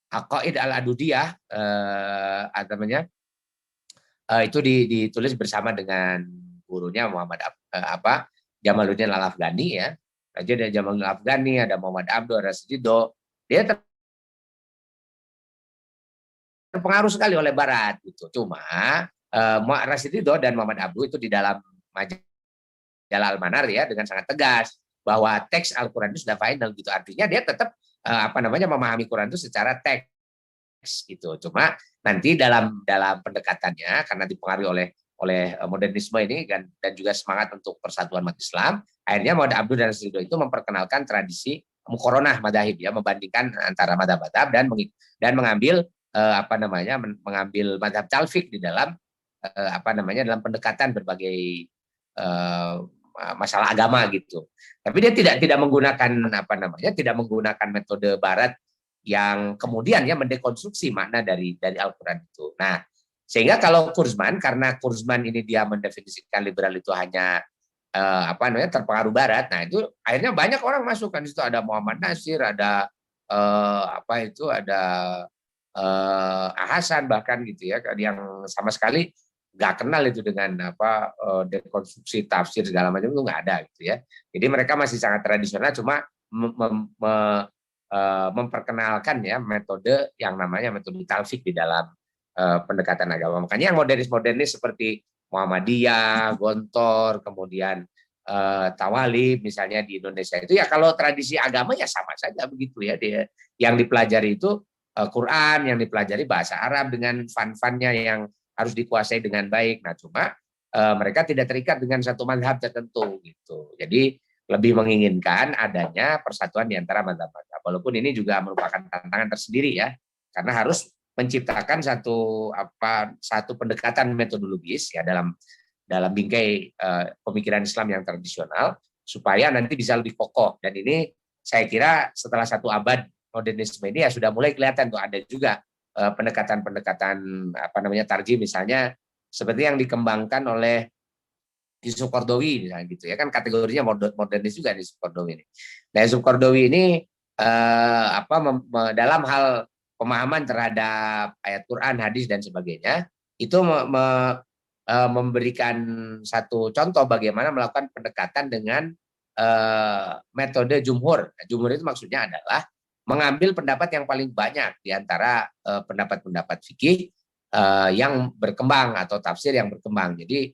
Aqaid al-Adudiyah itu ditulis bersama dengan gurunya Muhammad Jamaluddin Al-Afghani ya. Raja ada Jamaluddin Al-Afghani, ada Muhammad Abduh, Rashid Ridho. Dia terpengaruh sekali oleh barat gitu. Cuma Rashid Ridho dan Muhammad Abduh itu di dalam majalah Al-Manar ya dengan sangat tegas bahwa teks Al-Qur'an itu sudah final gitu. Artinya dia tetap memahami Quran itu secara teks gitu. Cuma nanti dalam pendekatannya karena dipengaruhi oleh modernisme ini dan juga semangat untuk persatuan umat Islam, akhirnya Muhammad Abduh dan Rashid Ridho itu memperkenalkan tradisi muqaranah madzhab ya, membandingkan antara madzhab-madzhab dan mengambil mengambil madzhab talfik di dalam dalam pendekatan berbagai masalah agama gitu. Tapi dia tidak menggunakan tidak menggunakan metode barat yang kemudian ya mendekonstruksi makna dari Al-Qur'an itu. Nah, sehingga kalau Kurzman, karena Kurzman ini dia mendefinisikan liberal itu hanya terpengaruh barat. Nah, itu akhirnya banyak orang masuk kan, di situ ada Muhammad Nasir, ada ada Hasan bahkan gitu ya, yang sama sekali nggak kenal itu dengan dekonstruksi tafsir segala macam itu nggak ada gitu ya. Jadi mereka masih sangat tradisional, cuma memperkenalkan ya metode yang namanya metode talfik di dalam pendekatan agama. Makanya yang modernis seperti Muhammadiyah, Gontor, kemudian Tawalib misalnya di Indonesia itu ya kalau tradisi agama ya sama saja begitu ya. Dia yang dipelajari itu Quran, yang dipelajari bahasa Arab dengan fan-fannya yang harus dikuasai dengan baik. Nah, cuma mereka tidak terikat dengan satu mazhab tertentu gitu. Jadi lebih menginginkan adanya persatuan di antara mazhab-mazhab. Walaupun ini juga merupakan tantangan tersendiri ya, karena harus menciptakan satu pendekatan metodologis ya dalam bingkai pemikiran Islam yang tradisional supaya nanti bisa lebih kokoh. Dan ini saya kira setelah satu abad modernisme ini ya sudah mulai kelihatan tuh ada juga pendekatan tarjih misalnya seperti yang dikembangkan oleh Yusuf Qaradawi misalnya gitu ya, kan kategorinya modernis juga di Yusuf Qaradawi ini. Nah, Yusuf Qaradawi ini dalam hal pemahaman terhadap ayat Quran, hadis dan sebagainya itu memberikan satu contoh bagaimana melakukan pendekatan dengan metode jumhur. Nah, jumhur itu maksudnya adalah mengambil pendapat yang paling banyak di antara pendapat-pendapat fikih yang berkembang atau tafsir yang berkembang. Jadi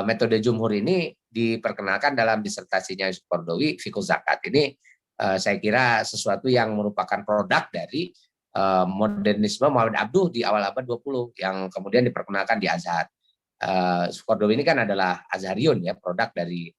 metode jumhur ini diperkenalkan dalam disertasinya Yusuf Qaradawi, Fiqh Zakat. Ini saya kira sesuatu yang merupakan produk dari modernisme Muhammad Abduh di awal abad 20 yang kemudian diperkenalkan di Azhar. Yusuf Qaradawi ini kan adalah Azhariun ya, produk dari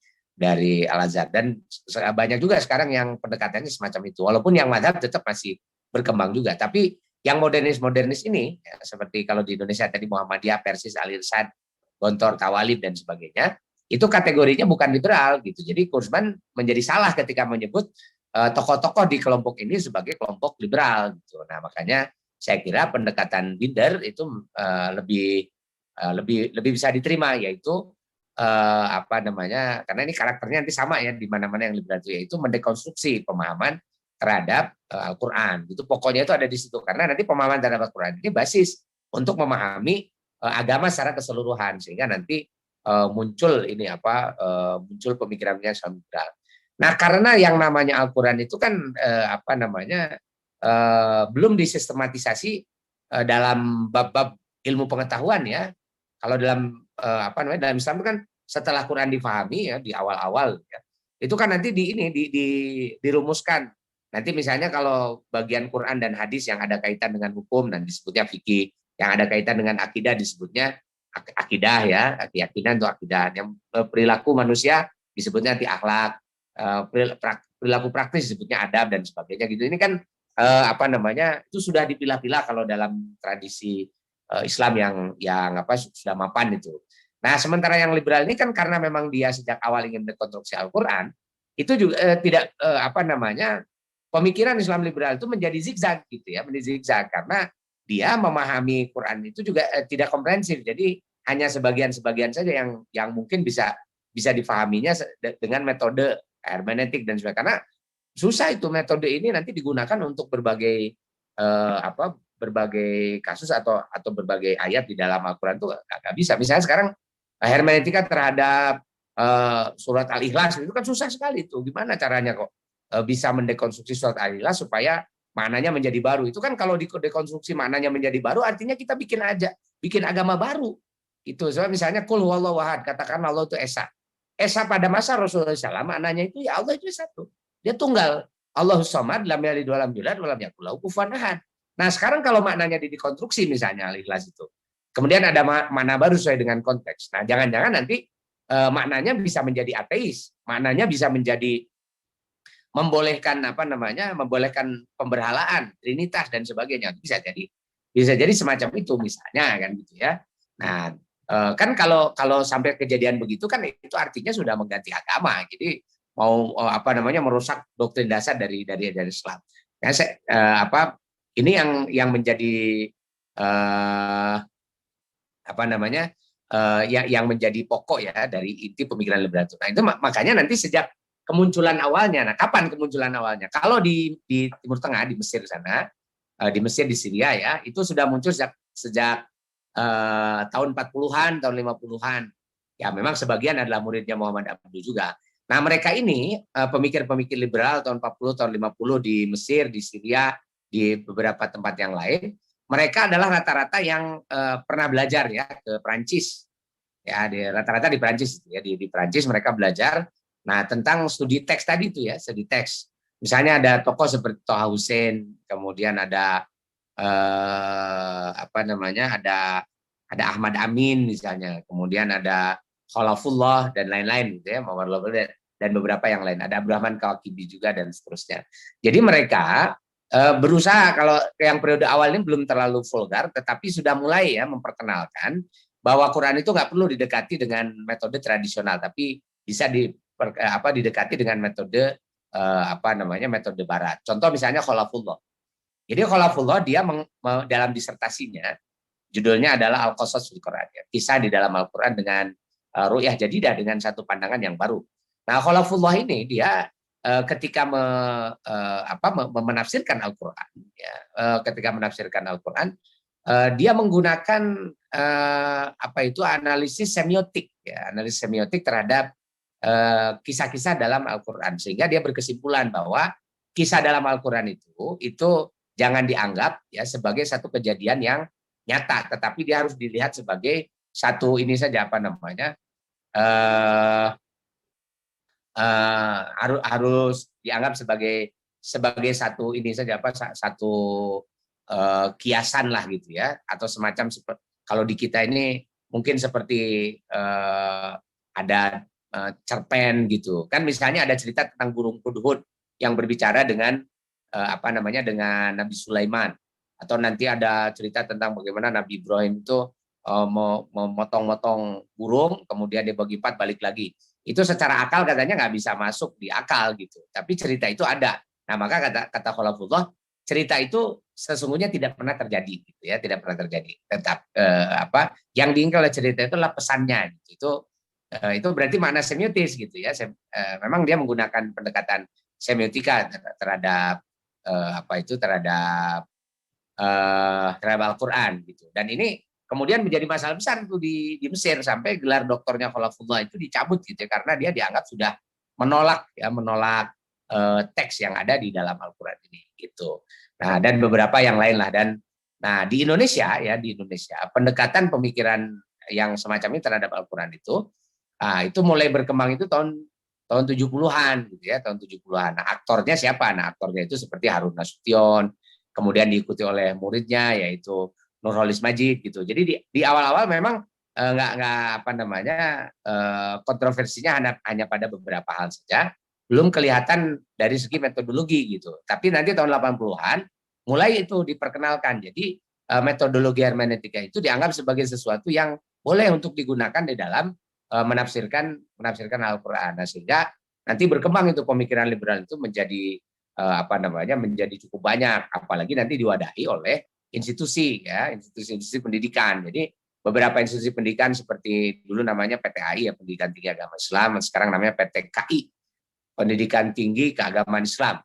Al-Azhar, dan banyak juga sekarang yang pendekatannya semacam itu. Walaupun yang mazhab tetap masih berkembang juga, tapi yang modernis ini ya, seperti kalau di Indonesia tadi Muhammadiyah, Persis, Al-Irsyad, Gontor, Tawalib dan sebagainya, itu kategorinya bukan liberal gitu. Jadi Kurzman menjadi salah ketika menyebut tokoh-tokoh di kelompok ini sebagai kelompok liberal gitu. Nah, makanya saya kira pendekatan Binder itu lebih bisa diterima, yaitu karena ini karakternya nanti sama ya di mana-mana yang liberal itu, yaitu mendekonstruksi pemahaman terhadap Al-Qur'an. Itu pokoknya itu ada di situ, karena nanti pemahaman terhadap Al-Qur'an ini basis untuk memahami agama secara keseluruhan, sehingga nanti muncul pemikirannya Islam liberal. Nah, karena yang namanya Al-Qur'an itu kan belum disistematisasi dalam bab-bab ilmu pengetahuan ya. Kalau dalam dalam Islam itu kan setelah Quran difahami ya di awal-awal ya, itu kan nanti dirumuskan. Nanti misalnya kalau bagian Quran dan hadis yang ada kaitan dengan hukum dan disebutnya fikih, yang ada kaitan dengan akidah disebutnya akidah ya, keyakinan atau akidah. Yang perilaku manusia disebutnya nanti akhlak, perilaku praktis disebutnya adab dan sebagainya gitu. Ini kan itu sudah dipilah-pilah kalau dalam tradisi Islam yang sudah mapan itu. Nah, sementara yang liberal ini kan karena memang dia sejak awal ingin dekonstruksi Al-Qur'an, itu juga tidak pemikiran Islam liberal itu menjadi zigzag gitu ya, menjadi zigzag karena dia memahami Quran itu juga tidak komprehensif. Jadi hanya sebagian-sebagian saja yang mungkin bisa difahaminya dengan metode hermeneutik dan sebagainya. Karena susah itu metode ini nanti digunakan untuk berbagai berbagai kasus atau berbagai ayat di dalam Al-Qur'an itu nggak bisa. Misalnya sekarang hermeneutika terhadap surat Al-Ikhlas itu kan susah sekali itu. Gimana caranya kok bisa mendekonstruksi surat Al-Ikhlas supaya maknanya menjadi baru. Itu kan kalau dekonstruksi maknanya menjadi baru artinya kita bikin agama baru. Itu sebab misalnya qul huwallahu ahad, katakan Allah itu esa. Esa pada masa Rasulullah SAW maknanya itu ya Allah itu satu. Dia tunggal. Allahus samad, lam yalid walam yulad walam yakul lahu kufuwan ahad. Nah, sekarang kalau maknanya dikonstruksi misalnya Al-Ikhlas itu. Kemudian ada makna baru sesuai dengan konteks. Nah, jangan-jangan nanti maknanya bisa menjadi ateis, maknanya bisa menjadi membolehkan membolehkan pemberhalaan, trinitas dan sebagainya. Bisa jadi semacam itu misalnya kan gitu ya. Nah, kan kalau sampai kejadian begitu kan itu artinya sudah mengganti agama. Jadi mau merusak doktrin dasar dari Islam. Nah, ini yang menjadi yang menjadi pokok ya dari inti pemikiran liberal itu. Nah, itu makanya nanti sejak kemunculan awalnya. Nah, kapan kemunculan awalnya? Kalau di Timur Tengah, di Mesir sana, di Mesir, di Syria ya, itu sudah muncul sejak tahun 40-an, tahun 50-an. Ya, memang sebagian adalah muridnya Muhammad Abdul juga. Nah, mereka ini pemikir-pemikir liberal tahun 40, tahun 50 di Mesir, di Syria, di beberapa tempat yang lain, mereka adalah rata-rata yang pernah belajar ya ke Prancis. Ya, rata-rata di Prancis ya, di Prancis mereka belajar. Nah, tentang studi teks tadi itu ya, studi teks. Misalnya ada tokoh seperti Toha Hussein, kemudian ada ada Ahmad Amin misalnya, kemudian ada Khalafullah dan lain-lain gitu ya, dan beberapa yang lain. Ada Abdurrahman Kawakibi juga dan seterusnya. Jadi mereka berusaha, kalau yang periode awal ini belum terlalu vulgar, tetapi sudah mulai ya memperkenalkan bahwa Quran itu nggak perlu didekati dengan metode tradisional, tapi bisa didekati dengan metode metode barat. Contoh misalnya Khalafullah. Jadi Khalafullah dia dalam disertasinya judulnya adalah Al-Qasas fil Quran, ya, kisah di dalam Al-Quran dengan ru'yah jadidah, dengan satu pandangan yang baru. Nah, Khalafullah ini dia ketika menafsirkan Al-Quran, ya, dia menggunakan analisis semiotik, ya, analisis semiotik terhadap kisah-kisah dalam Al-Quran, sehingga dia berkesimpulan bahwa kisah dalam Al-Quran itu jangan dianggap ya sebagai satu kejadian yang nyata, tetapi dia harus dilihat sebagai satu ini saja harus dianggap sebagai satu ini saja satu kiasan lah gitu ya, atau semacam kalau di kita ini mungkin seperti ada cerpen gitu kan, misalnya ada cerita tentang burung hudhud yang berbicara dengan dengan Nabi Sulaiman, atau nanti ada cerita tentang bagaimana Nabi Ibrahim itu memotong-motong burung kemudian dia bagi 4 balik lagi. Itu secara akal katanya nggak bisa masuk di akal gitu, tapi cerita itu ada. Nah, maka kata Khalafullah, cerita itu sesungguhnya tidak pernah terjadi gitu ya, tidak pernah terjadi. Tetap yang diinginkan oleh cerita itu adalah pesannya gitu. Itu berarti makna semiotis gitu ya. Memang dia menggunakan pendekatan semiotika terhadap terhadap Al-Qur'an gitu. Dan ini kemudian menjadi masalah besar itu di Mesir, sampai gelar doktornya Khalafullah itu dicabut gitu ya, karena dia dianggap sudah menolak teks yang ada di dalam Al-Qur'an ini. gitu. Nah, dan beberapa yang lain lah. Dan nah di Indonesia pendekatan pemikiran yang semacam ini terhadap Al-Qur'an itu mulai berkembang itu tahun 70-an gitu ya, tahun 70-an. Nah, aktornya siapa? Nah, aktornya itu seperti Harun Nasution, kemudian diikuti oleh muridnya yaitu Nurholis Majid gitu. Jadi di awal-awal memang kontroversinya hanya pada beberapa hal saja, belum kelihatan dari segi metodologi gitu. Tapi nanti tahun 80-an mulai itu diperkenalkan. Jadi metodologi hermeneutika itu dianggap sebagai sesuatu yang boleh untuk digunakan di dalam menafsirkan Al-Qur'an. Nah, sehingga nanti berkembang itu pemikiran liberal itu menjadi menjadi cukup banyak, apalagi nanti diwadahi oleh institusi pendidikan. Jadi beberapa institusi pendidikan seperti dulu namanya PTAI ya, Pendidikan Tinggi Agama Islam, sekarang namanya PTKI, Pendidikan Tinggi Keagamaan Islam.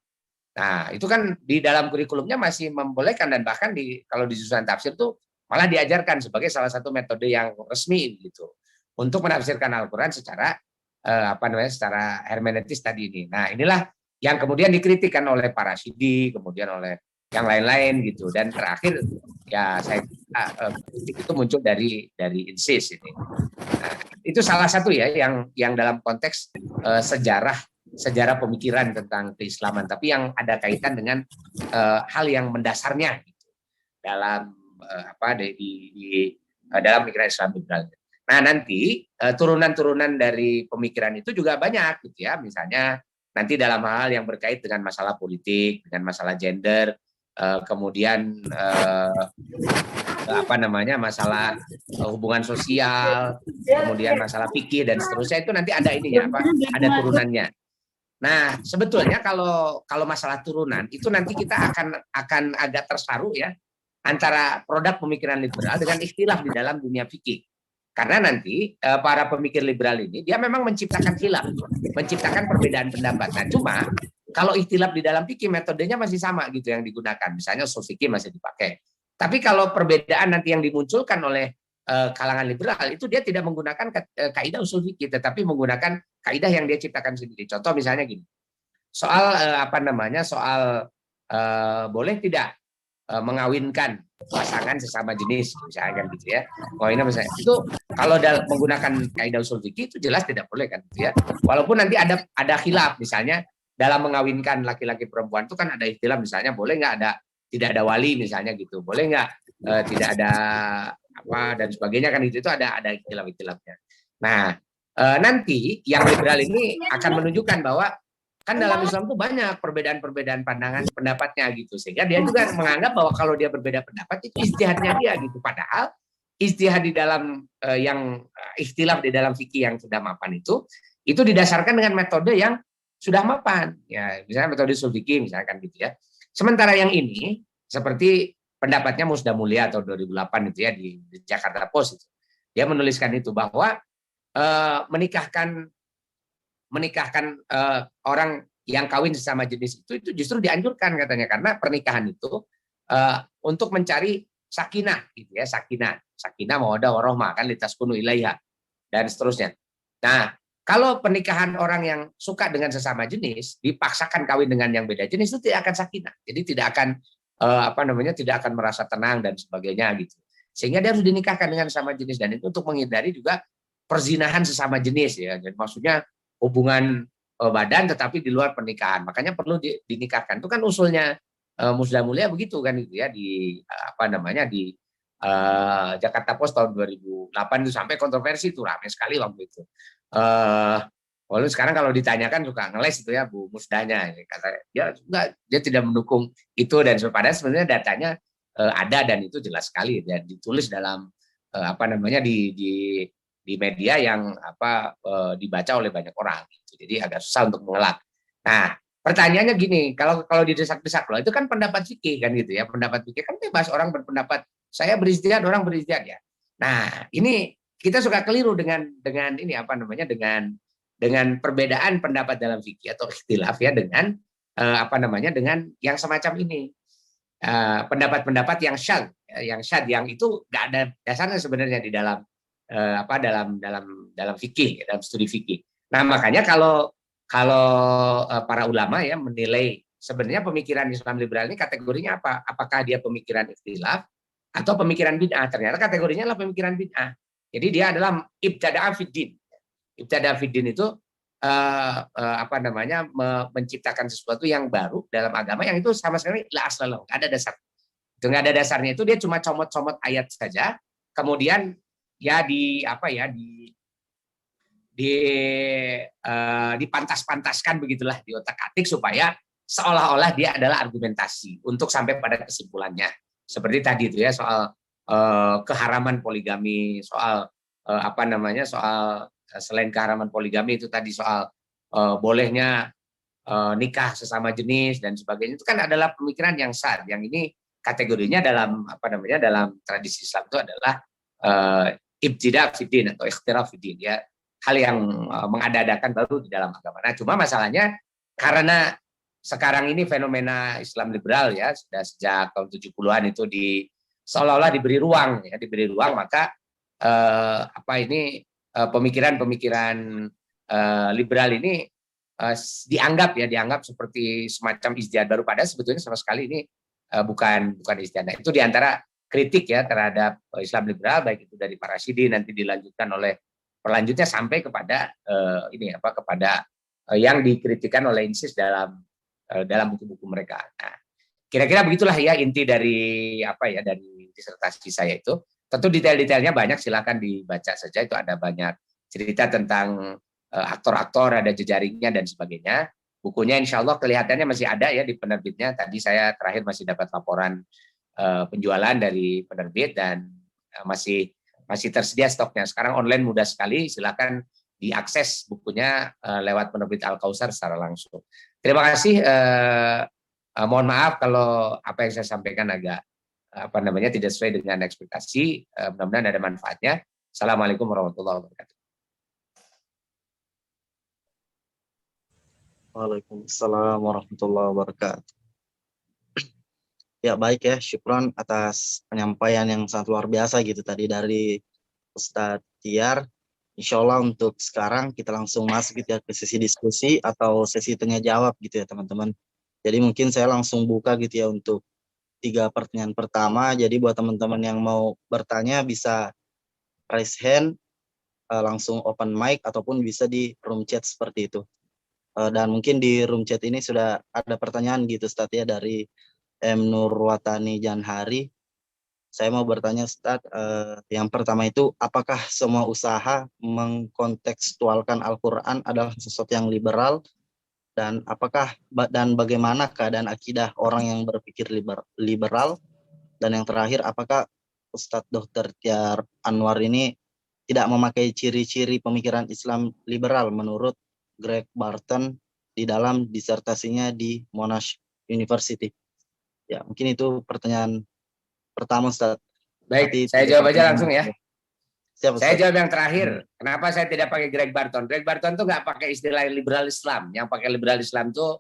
Nah, itu kan di dalam kurikulumnya masih membolehkan, dan bahkan kalau di jurusan tafsir tuh malah diajarkan sebagai salah satu metode yang resmi gitu untuk menafsirkan Al-Qur'an secara secara hermeneutis tadi ini. Nah, inilah yang kemudian dikritikkan oleh para Rasyidi, kemudian oleh yang lain-lain gitu. Dan terakhir ya saya kritik itu muncul dari INSIS ini. Nah, itu salah satu ya yang dalam konteks sejarah pemikiran tentang keislaman, tapi yang ada kaitan dengan hal yang mendasarnya gitu, dalam dalam pemikiran Islam liberal. Nah, nanti turunan-turunan dari pemikiran itu juga banyak gitu ya. Misalnya nanti dalam hal yang berkait dengan masalah politik, dengan masalah gender, kemudian masalah hubungan sosial, kemudian masalah fikih dan seterusnya, itu nanti ada ada turunannya. Nah, sebetulnya kalau masalah turunan itu nanti kita akan agak tersaru ya antara produk pemikiran liberal dengan ikhtilaf di dalam dunia fikih. Karena nanti para pemikir liberal ini dia memang menciptakan khilaf, menciptakan perbedaan pendapat. Nah, cuma kalau ikhtilaf di dalam fikih metodenya masih sama gitu yang digunakan. Misalnya usul fikih masih dipakai. Tapi kalau perbedaan nanti yang dimunculkan oleh kalangan liberal itu dia tidak menggunakan kaidah usul fikih, tetapi menggunakan kaidah yang dia ciptakan sendiri. Contoh misalnya gini. Soal soal boleh tidak mengawinkan pasangan sesama jenis misalnya kan gitu ya. Misalnya itu kalau menggunakan kaidah usul fikih itu jelas tidak boleh kan gitu ya. Walaupun nanti ada khilaf misalnya dalam mengawinkan laki-laki perempuan itu kan ada istilah misalnya boleh nggak tidak ada wali misalnya gitu. Boleh nggak tidak ada dan sebagainya kan itu ada istilah-istilahnya. Nah, nanti yang liberal ini akan menunjukkan bahwa kan dalam Islam itu banyak perbedaan-perbedaan pandangan pendapatnya gitu, sehingga dia juga menganggap bahwa kalau dia berbeda pendapat itu ijtihadnya dia gitu. Padahal ijtihad di dalam yang ikhtilaf di dalam fikih yang sudah mapan itu didasarkan dengan metode yang sudah mapan. Ya, misalnya metode usul fikih misalkan gitu ya. Sementara yang ini seperti pendapatnya Musda Mulia tahun 2008 itu ya di Jakarta Post itu. Dia menuliskan itu bahwa menikahkan orang yang kawin sesama jenis itu justru dianjurkan katanya, karena pernikahan itu untuk mencari sakinah gitu ya, sakinah mawaddah warahmah kan litaskunu ilaiha dan seterusnya. Nah, kalau pernikahan orang yang suka dengan sesama jenis dipaksakan kawin dengan yang beda jenis itu tidak akan sakinah. Jadi tidak akan tidak akan merasa tenang dan sebagainya gitu. Sehingga dia harus dinikahkan dengan sesama jenis, dan itu untuk menghindari juga perzinahan sesama jenis ya. Jadi maksudnya hubungan badan tetapi di luar pernikahan. Makanya perlu dinikahkan. Itu kan usulnya Musda Mulia begitu kan gitu ya di di Jakarta Post tahun 2008 itu sampai kontroversi itu ramai sekali waktu itu. Walaupun sekarang kalau ditanyakan suka ngeles itu ya Bu Musdanya, kata dia tidak mendukung itu, dan padahal sebenarnya datanya ada dan itu jelas sekali dan ditulis dalam di media yang dibaca oleh banyak orang gitu. Jadi agak susah untuk mengelak. Nah, pertanyaannya gini, kalau didesak-desak loh, itu kan pendapat fikih kan gitu ya. Pendapat fikih kan bebas, orang berpendapat, saya berijtihad, orang berijtihad ya. Nah, ini kita suka keliru dengan ini dengan perbedaan pendapat dalam fikih atau ikhtilaf ya dengan dengan yang semacam ini. Pendapat-pendapat yang syadz yang itu nggak ada dasarnya sebenarnya di dalam dalam fikih, dalam studi fikih. Nah, makanya kalau para ulama ya menilai sebenarnya pemikiran Islam liberal ini kategorinya apa? Apakah dia pemikiran ikhtilaf atau pemikiran bid'ah? Ternyata kategorinya adalah pemikiran bid'ah. Jadi dia adalah ibtada'a fiddin. Ibtada'a fiddin itu menciptakan sesuatu yang baru dalam agama yang itu sama sekali la aslalahu, nggak ada dasar. Itu nggak ada dasarnya, itu dia cuma comot-comot ayat saja, kemudian ya dipantas-pantaskan begitulah, di otak-atik supaya seolah-olah dia adalah argumentasi untuk sampai pada kesimpulannya. Seperti tadi itu ya, soal keharaman poligami, soal soal selain keharaman poligami itu tadi soal bolehnya nikah sesama jenis dan sebagainya, itu kan adalah pemikiran yang sah. Yang ini kategorinya dalam dalam tradisi Islam itu adalah ibtida' fiddin atau ikhtira' fiddin, ya, hal yang mengada-adakan baru di dalam agama. Nah, cuma masalahnya karena sekarang ini fenomena Islam liberal ya sudah sejak tahun 70-an itu seolah-olah diberi ruang, maka pemikiran-pemikiran liberal ini dianggap seperti semacam ijtihad baru, padahal sebetulnya sama sekali ini bukan ijtihad. Nah, itu diantara kritik ya terhadap Islam liberal, baik itu dari para Rasyidin nanti dilanjutkan oleh perlanjutnya sampai kepada yang dikritikkan oleh INSIS dalam buku-buku mereka. Nah, kira-kira begitulah ya inti dari dari disertasi saya itu. Tentu detail-detailnya banyak, silakan dibaca saja, itu ada banyak cerita tentang aktor-aktor, ada jejaringnya dan sebagainya. Bukunya insya Allah kelihatannya masih ada ya di penerbitnya. Tadi saya terakhir masih dapat laporan penjualan dari penerbit dan masih tersedia stoknya. Sekarang online mudah sekali, silakan diakses bukunya lewat penerbit Al-Kausar secara langsung. Terima kasih. Mohon maaf kalau apa yang saya sampaikan agak tidak sesuai dengan ekspektasi. Mudah-mudahan ada manfaatnya. Assalamualaikum warahmatullahi wabarakatuh. Waalaikumsalam warahmatullahi wabarakatuh. Ya, baik ya, syukron atas penyampaian yang sangat luar biasa gitu tadi dari Ustadz Tiar. Insya Allah untuk sekarang kita langsung masuk gitu ya ke sesi diskusi atau sesi tanya jawab gitu ya teman-teman. Jadi mungkin saya langsung buka gitu ya untuk 3 pertanyaan pertama. Jadi buat teman-teman yang mau bertanya bisa raise hand, langsung open mic ataupun bisa di room chat seperti itu. Dan mungkin di room chat ini sudah ada pertanyaan gitu Ustadz ya dari M. Nurwatani Janhari. Saya mau bertanya Ustadz, yang pertama itu apakah semua usaha mengkontekstualkan Al-Quran adalah sesuatu yang liberal? Dan bagaimana keadaan akidah orang yang berpikir liberal? Dan yang terakhir, apakah Ustadz Dr. Tiar Anwar ini tidak memakai ciri-ciri pemikiran Islam liberal menurut Greg Barton di dalam disertasinya di Monash University? Ya, mungkin itu pertanyaan pertama, Ustadz. Baik, saya jawab aja langsung ya. Siap, saya jawab yang terakhir. Kenapa saya tidak pakai Greg Barton? Greg Barton tuh nggak pakai istilah liberal Islam. Yang pakai liberal Islam tuh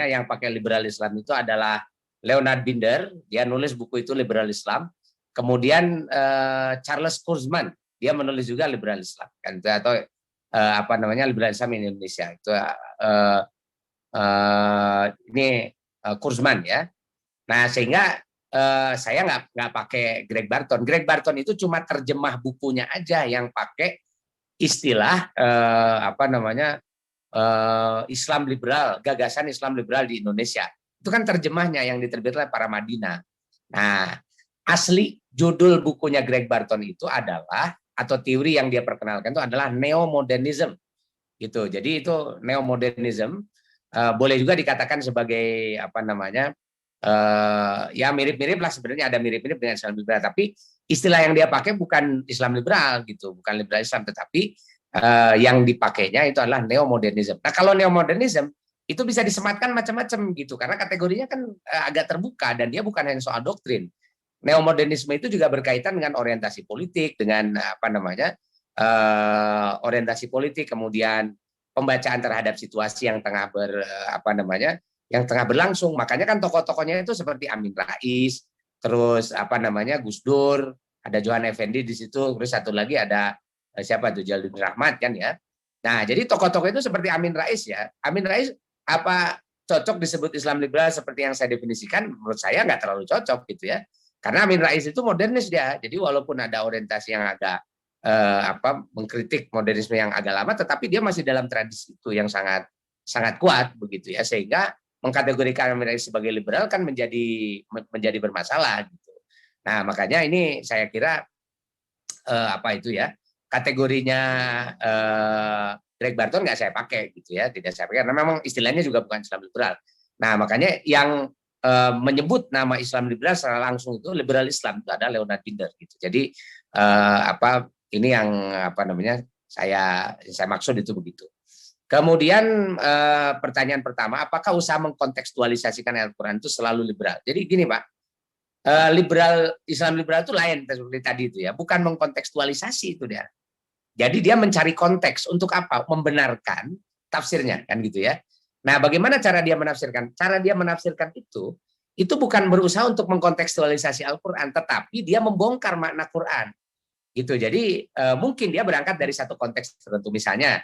yang pakai liberal Islam itu adalah Leonard Binder. Dia nulis buku itu liberal Islam. Kemudian Charles Kurzman, dia menulis juga liberal Islam kan, atau liberal Islam in Indonesia. Itu ini Kurzman ya. Nah, sehingga saya nggak pakai Greg Barton. Greg Barton itu cuma terjemah bukunya aja yang pakai istilah Islam liberal, gagasan Islam liberal di Indonesia. Itu kan terjemahnya yang diterbitkan oleh para Madinah. Nah, asli judul bukunya Greg Barton itu adalah, atau teori yang dia perkenalkan itu adalah neomodernism. Gitu. Jadi itu neomodernism boleh juga dikatakan sebagai ya mirip-mirip lah, sebenarnya ada mirip-mirip dengan Islam liberal, tapi istilah yang dia pakai bukan Islam liberal gitu, bukan liberal Islam, tetapi yang dipakainya itu adalah neomodernism. Nah, kalau neomodernism itu bisa disematkan macam-macam gitu, karena kategorinya kan agak terbuka dan dia bukan hanya soal doktrin. Neomodernisme itu juga berkaitan dengan orientasi politik, dengan orientasi politik, kemudian pembacaan terhadap situasi yang tengah berlangsung. Makanya kan tokoh-tokohnya itu seperti Amin Rais, terus Gus Dur, ada Johan Effendi di situ, terus satu lagi ada siapa tuh, Jaludin Rahmat kan ya. Nah, jadi tokoh-tokoh itu seperti Amin Rais ya. Amin Rais apa cocok disebut Islam liberal seperti yang saya definisikan? Menurut saya nggak terlalu cocok gitu ya. Karena Amin Rais itu modernis dia. Jadi walaupun ada orientasi yang agak mengkritik modernisme yang agak lama, tetapi dia masih dalam tradisi itu yang sangat sangat kuat begitu ya, sehingga mengkategorikan Amin Rais sebagai liberal kan menjadi bermasalah gitu. Nah, makanya ini saya kira kategorinya Greg Barton nggak saya pakai gitu ya, tidak saya pakai karena memang istilahnya juga bukan Islam liberal. Nah, makanya yang menyebut nama Islam liberal secara langsung itu liberal Islam itu ada Leonard Binder gitu. Jadi ini yang saya maksud itu begitu. Kemudian pertanyaan pertama, apakah usaha mengkontekstualisasikan Al-Quran itu selalu liberal? Jadi gini Pak, Islam liberal itu lain seperti tadi itu ya, bukan mengkontekstualisasi itu dia. Jadi dia mencari konteks untuk apa? Membenarkan tafsirnya kan gitu ya. Nah, bagaimana cara dia menafsirkan? Cara dia menafsirkan itu bukan berusaha untuk mengkontekstualisasi Al-Quran, tetapi dia membongkar makna Quran. Gitu. Jadi mungkin dia berangkat dari satu konteks tertentu, misalnya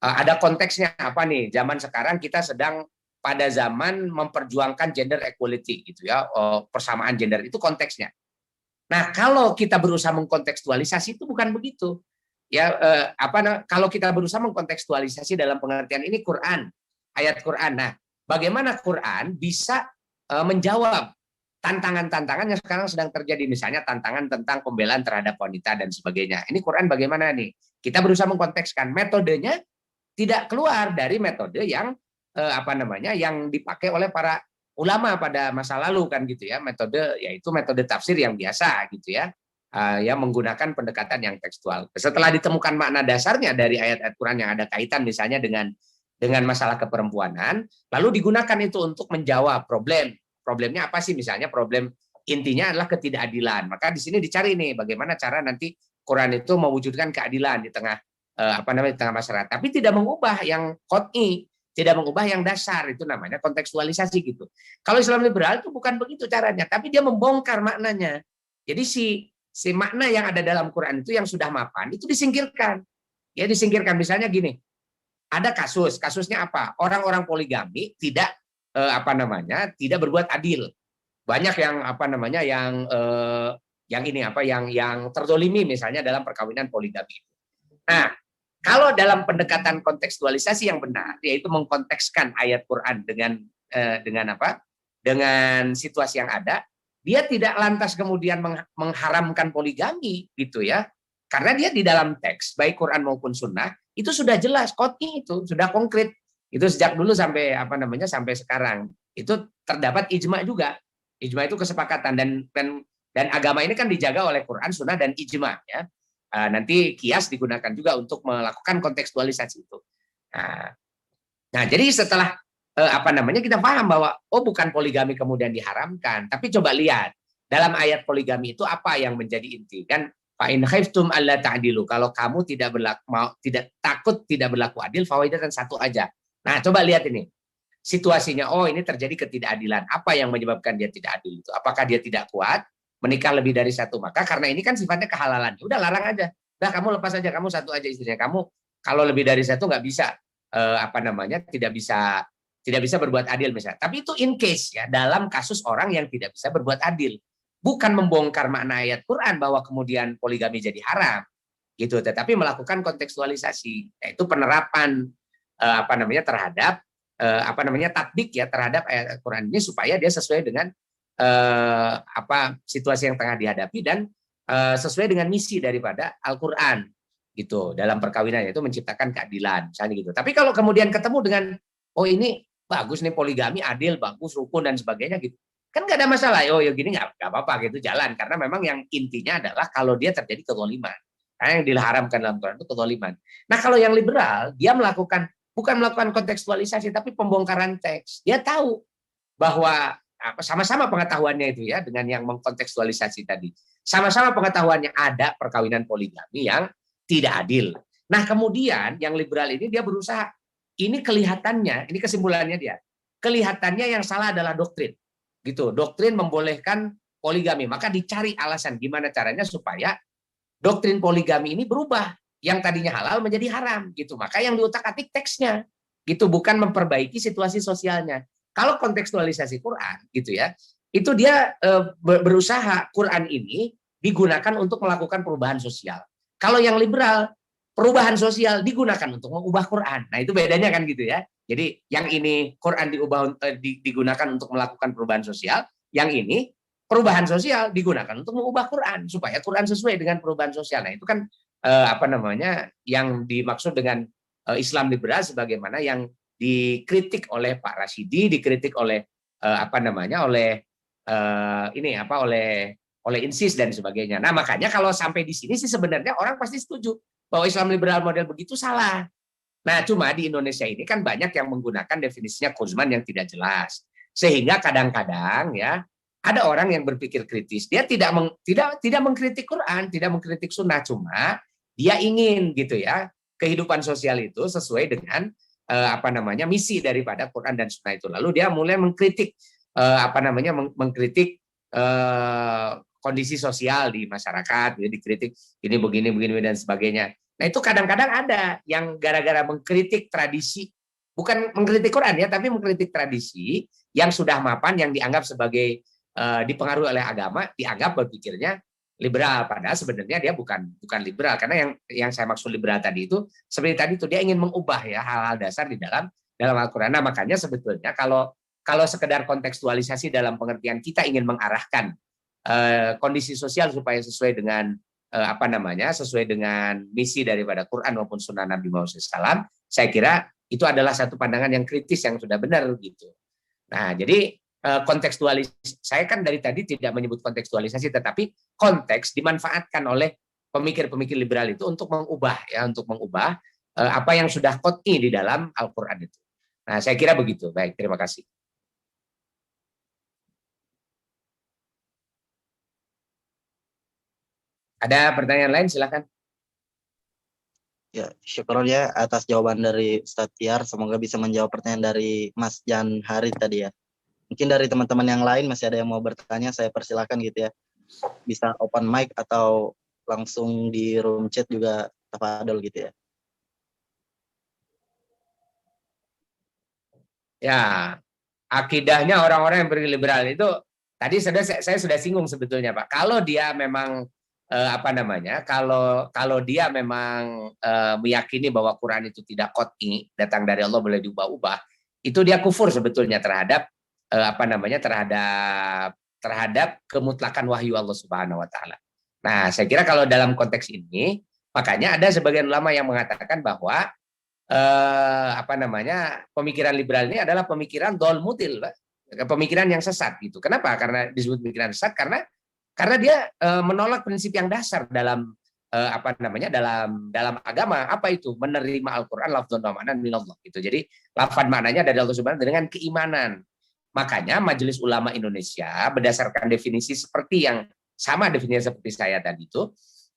ada konteksnya apa nih? Zaman sekarang kita sedang pada zaman memperjuangkan gender equality gitu ya, persamaan gender itu konteksnya. Nah, kalau kita berusaha mengkontekstualisasi itu bukan begitu. Ya kalau kita berusaha mengkontekstualisasi dalam pengertian ini Quran, ayat Quran. Nah, bagaimana Quran bisa menjawab tantangan-tantangan yang sekarang sedang terjadi, misalnya tantangan tentang pembelaan terhadap wanita dan sebagainya. Ini Quran bagaimana nih? Kita berusaha mengkontekskan metodenya tidak keluar dari metode yang yang dipakai oleh para ulama pada masa lalu kan gitu ya, metode yaitu metode tafsir yang biasa gitu ya, yang menggunakan pendekatan yang tekstual. Setelah ditemukan makna dasarnya dari ayat-ayat Quran yang ada kaitan misalnya dengan masalah keperempuanan, lalu digunakan itu untuk menjawab problemnya apa sih, misalnya problem intinya adalah ketidakadilan. Maka di sini dicari nih bagaimana cara nanti Quran itu mewujudkan keadilan di tengah di tengah masyarakat, tapi tidak mengubah yang qot'i, tidak mengubah yang dasar, itu namanya kontekstualisasi gitu. Kalau Islam liberal itu bukan begitu caranya, tapi dia membongkar maknanya. Jadi si makna yang ada dalam Quran itu yang sudah mapan itu disingkirkan. Ya disingkirkan, misalnya gini. Ada kasusnya apa? Orang-orang poligami tidak tidak berbuat adil. Banyak yang terzolimi misalnya dalam perkawinan poligami. Nah, kalau dalam pendekatan kontekstualisasi yang benar, yaitu mengkontekskan ayat Quran dengan situasi yang ada, dia tidak lantas kemudian mengharamkan poligami gitu ya, karena dia di dalam teks baik Quran maupun Sunnah itu sudah jelas, qot'i itu sudah konkret, itu sejak dulu sampai sampai sekarang itu terdapat ijma juga. Ijma itu kesepakatan dan agama ini kan dijaga oleh Quran, Sunnah dan ijma ya. Nanti kias digunakan juga untuk melakukan kontekstualisasi itu. Nah, jadi setelah kita paham bahwa bukan poligami kemudian diharamkan, tapi coba lihat dalam ayat poligami itu apa yang menjadi inti kan, fa in khaiftum alla ta'dilu, kalau kamu tidak berlaku adil, fawaidatan satu aja. Nah, coba lihat ini situasinya. Ini terjadi ketidakadilan. Apa yang menyebabkan dia tidak adil itu? Apakah dia tidak kuat menikah lebih dari satu? Maka karena ini kan sifatnya kehalalan, udah larang aja. Udah kamu lepas aja, kamu satu aja istrinya. Kamu kalau lebih dari satu nggak bisa tidak bisa berbuat adil misalnya. Tapi itu in case ya, dalam kasus orang yang tidak bisa berbuat adil. Bukan membongkar makna ayat Quran bahwa kemudian poligami jadi haram gitu, tetapi melakukan kontekstualisasi, yaitu penerapan terhadap tatbik ya terhadap ayat Quran ini supaya dia sesuai dengan situasi yang tengah dihadapi dan sesuai dengan misi daripada Al-Quran gitu dalam perkawinan, yaitu menciptakan keadilan misalnya gitu. Tapi kalau kemudian ketemu dengan ini bagus nih poligami, adil, bagus, rukun dan sebagainya gitu, kan nggak ada masalah. Ya gini nggak apa-apa gitu, jalan, karena memang yang intinya adalah kalau dia terjadi kezaliman, karena yang diharamkan dalam Quran itu kezaliman. Nah, kalau yang liberal dia bukan melakukan kontekstualisasi tapi pembongkaran teks. Dia tahu bahwa sama-sama pengetahuannya itu ya dengan yang mengkontekstualisasi tadi. Sama-sama pengetahuannya ada perkawinan poligami yang tidak adil. Nah, kemudian yang liberal ini dia berusaha, ini kelihatannya, ini kesimpulannya dia, kelihatannya yang salah adalah doktrin. Gitu, doktrin membolehkan poligami, maka dicari alasan gimana caranya supaya doktrin poligami ini berubah, yang tadinya halal menjadi haram gitu. Maka yang diutak-atik teksnya. gitu, bukan memperbaiki situasi sosialnya. Kalau kontekstualisasi Quran gitu ya, itu dia berusaha Quran ini digunakan untuk melakukan perubahan sosial. Kalau yang liberal, perubahan sosial digunakan untuk mengubah Quran. Nah, itu bedanya kan gitu ya. Jadi yang ini Quran digunakan untuk melakukan perubahan sosial, yang ini perubahan sosial digunakan untuk mengubah Quran supaya Quran sesuai dengan perubahan sosial. Nah, itu kan apa namanya yang dimaksud dengan Islam liberal, sebagaimana yang dikritik oleh Pak Rashidi, dikritik oleh apa namanya oleh oleh INSIS dan sebagainya. Nah, makanya kalau sampai di sini sih sebenarnya orang pasti setuju bahwa Islam liberal model begitu salah. Nah, cuma di Indonesia ini kan banyak yang menggunakan definisinya Kuzman yang tidak jelas. Sehingga kadang-kadang ya ada orang yang berpikir kritis. Dia tidak mengkritik Quran, tidak mengkritik Sunnah, cuma dia ingin gitu ya kehidupan sosial itu sesuai dengan apa namanya misi daripada Quran dan Sunnah itu. Lalu dia mulai mengkritik apa namanya mengkritik kondisi sosial di masyarakat, dia dikritik ini begini dan sebagainya. Nah, itu kadang-kadang ada yang gara-gara mengkritik tradisi, bukan mengkritik Quran ya, tapi mengkritik tradisi yang sudah mapan, yang dianggap sebagai dipengaruhi oleh agama, dianggap berpikirnya liberal, padahal sebenarnya dia bukan liberal, karena yang saya maksud liberal tadi itu seperti tadi itu dia ingin mengubah ya hal-hal dasar di dalam Al-Qur'an. Nah, makanya sebetulnya kalau sekedar kontekstualisasi dalam pengertian kita ingin mengarahkan kondisi sosial supaya sesuai dengan apa namanya sesuai dengan misi daripada Quran maupun Sunnah Nabi Muhammad SAW, saya kira itu adalah satu pandangan yang kritis yang sudah benar gitu. Nah, jadi kontekstualisasi, saya kan dari tadi tidak menyebut kontekstualisasi, tetapi konteks dimanfaatkan oleh pemikir-pemikir liberal itu untuk mengubah apa yang sudah qot'i di dalam Al-Quran itu. Nah, saya kira begitu. Baik, terima kasih. Ada pertanyaan lain, silakan. Ya, syukur ya atas jawaban dari Ustadz Tiar. Semoga bisa menjawab pertanyaan dari Mas Jan Hari tadi ya. Mungkin dari teman-teman yang lain masih ada yang mau bertanya, saya persilakan gitu ya. Bisa open mic atau langsung di room chat juga tafadhol gitu ya. Ya, akidahnya orang-orang yang berliberal itu tadi saya sudah singgung sebetulnya, Pak. Kalau dia memang apa namanya? Kalau dia memang meyakini bahwa Quran itu tidak qot'i, datang dari Allah, boleh diubah-ubah, itu dia kufur sebetulnya terhadap apa namanya? terhadap kemutlakan wahyu Allah Subhanahu wa taala. Nah, saya kira kalau dalam konteks ini, makanya ada sebagian ulama yang mengatakan bahwa apa namanya pemikiran liberal ini adalah pemikiran dol mutil, pemikiran yang sesat gitu. Kenapa? Karena disebut pemikiran sesat karena dia menolak prinsip yang dasar dalam apa namanya dalam agama. Apa itu? Menerima Al-Qur'an lafdzan wa ma'nan minallah gitu. Jadi lafaz maknanya dari Allah Subhanahu dengan keimanan. Makanya Majelis Ulama Indonesia berdasarkan definisi seperti yang sama definisi seperti saya tadi itu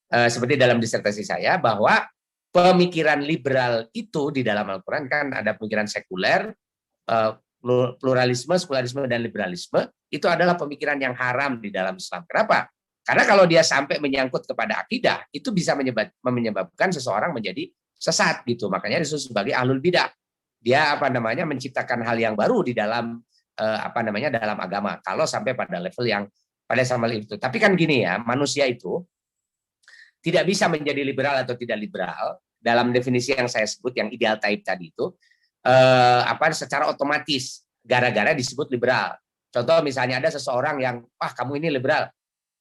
seperti dalam disertasi saya, bahwa pemikiran liberal itu di dalam Al-Quran kan ada pemikiran sekuler, pluralisme, sekularisme, dan liberalisme. Itu adalah pemikiran yang haram di dalam Islam. Kenapa? Karena kalau dia sampai menyangkut kepada akidah, itu bisa menyebabkan seseorang menjadi sesat gitu. Makanya disebut sebagai ahlul bidah. Dia apa namanya menciptakan hal yang baru di dalam apa namanya dalam agama. Kalau sampai pada level yang pada sama itu. Tapi kan gini ya, manusia itu tidak bisa menjadi liberal atau tidak liberal dalam definisi yang saya sebut yang ideal type tadi itu apa secara otomatis gara-gara disebut liberal. Contoh misalnya ada seseorang yang kamu ini liberal.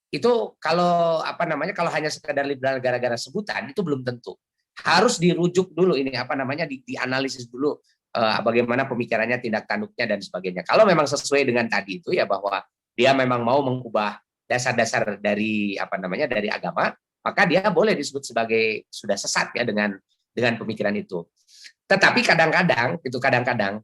Itu kalau apa namanya kalau hanya sekedar liberal gara-gara sebutan itu belum tentu. Harus dirujuk dulu ini apa namanya dianalisis dulu bagaimana pemikirannya, tindak tanduknya dan sebagainya. Kalau memang sesuai dengan tadi itu ya bahwa dia memang mau mengubah dasar-dasar dari apa namanya dari agama, maka dia boleh disebut sebagai sudah sesat ya dengan pemikiran itu. Tetapi kadang-kadang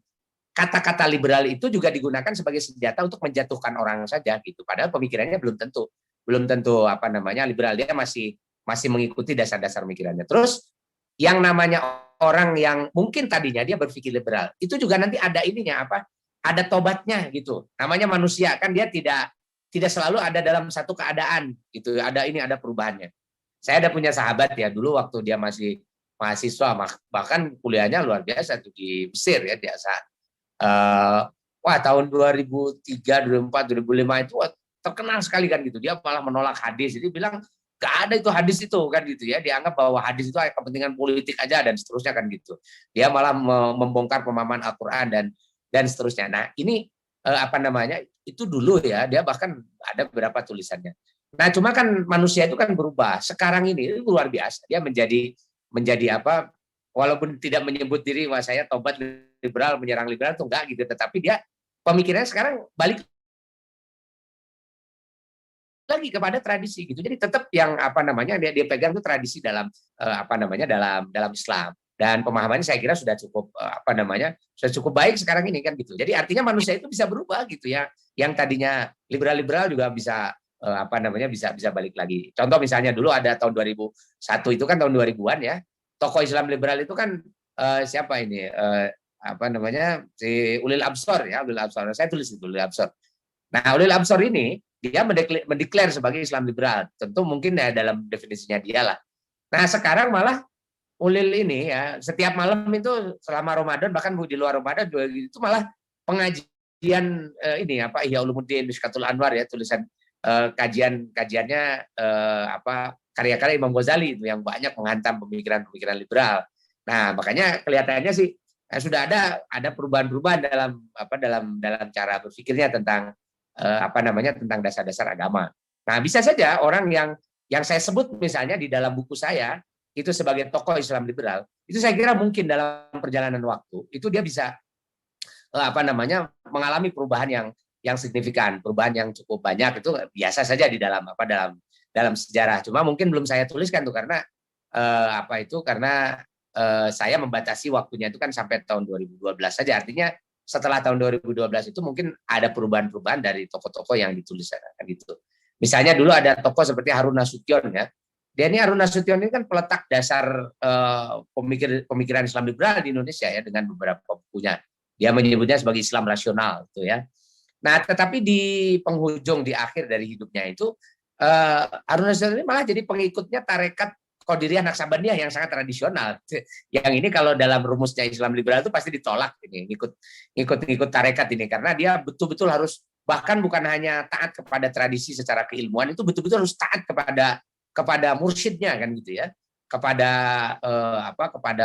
kata-kata liberal itu juga digunakan sebagai senjata untuk menjatuhkan orang saja gitu. Padahal pemikirannya belum tentu apa namanya liberal, dia masih mengikuti dasar-dasar pemikirannya. Terus yang namanya orang yang mungkin tadinya dia berpikir liberal, itu juga nanti ada ininya apa? Ada tobatnya gitu. Namanya manusia kan dia tidak selalu ada dalam satu keadaan gitu. Ada perubahannya. Saya ada punya sahabat ya dulu waktu dia masih mahasiswa, bahkan kuliahnya luar biasa tuh di Mesir ya biasa. Wah tahun 2003, 2004, 2005 itu terkenal sekali kan gitu. Dia malah menolak hadis. Jadi bilang gak ada itu hadis itu kan gitu ya. Dianggap bahwa hadis itu kepentingan politik aja dan seterusnya kan gitu. Dia malah membongkar pemahaman Al-Qur'an dan seterusnya. Nah, ini apa namanya? Itu dulu ya, dia bahkan ada beberapa tulisannya. Nah, cuma kan manusia itu kan berubah. Sekarang ini luar biasa. Dia menjadi apa? Walaupun tidak menyebut diri wah saya tobat liberal, menyerang liberal itu enggak gitu, tetapi dia pemikirannya sekarang balik lagi kepada tradisi gitu. Jadi tetap yang apa namanya dia pegang itu tradisi dalam apa namanya dalam Islam, dan pemahamannya saya kira sudah cukup apa namanya sudah cukup baik sekarang ini kan gitu. Jadi artinya manusia itu bisa berubah gitu ya. Yang tadinya liberal juga bisa apa namanya bisa balik lagi. Contoh misalnya dulu ada tahun 2001 itu kan tahun 2000-an ya. Tokoh Islam liberal itu kan siapa ini apa namanya si Ulil Absor ya, Ulil Absor. Saya tulis itu Ulil Absor. Nah, Ulil Absor ini dia mendeklar sebagai Islam liberal. Tentu mungkin ya dalam definisinya dia lah. Nah, sekarang malah Ulil ini ya setiap malam itu selama Ramadan, bahkan di luar Ramadan juga itu malah pengajian ini apa Ihya Ulumuddin Mishkatul Anwar ya, tulisan kajiannya apa karya-karya Imam Ghazali itu yang banyak menghantam pemikiran-pemikiran liberal. Nah, makanya kelihatannya sih sudah ada perubahan-perubahan dalam cara berpikirnya tentang apa namanya tentang dasar-dasar agama. Nah, bisa saja orang yang saya sebut misalnya di dalam buku saya itu sebagai tokoh Islam liberal, itu saya kira mungkin dalam perjalanan waktu itu dia bisa apa namanya mengalami perubahan yang signifikan, perubahan yang cukup banyak. Itu biasa saja di dalam dalam sejarah. Cuma mungkin belum saya tuliskan tuh karena karena saya membatasi waktunya itu kan sampai tahun 2012 saja. Artinya setelah tahun 2012 itu mungkin ada perubahan-perubahan dari tokoh-tokoh yang ditulis kan gitu. Misalnya dulu ada tokoh seperti Harun Nasution ya. Harun Nasution ini kan peletak dasar pemikiran Islam liberal di Indonesia ya dengan beberapa bukunya. Dia menyebutnya sebagai Islam rasional gitu ya. Nah, tetapi di penghujung di akhir dari hidupnya itu Harun Nasution ini malah jadi pengikutnya tarekat Qadiriyah Naksabandiyah yang sangat tradisional. Yang ini kalau dalam rumusnya Islam liberal itu pasti ditolak ini, ikut tarekat ini karena dia betul-betul harus bahkan bukan hanya taat kepada tradisi secara keilmuan, itu betul-betul harus taat kepada mursyidnya kan gitu ya. Kepada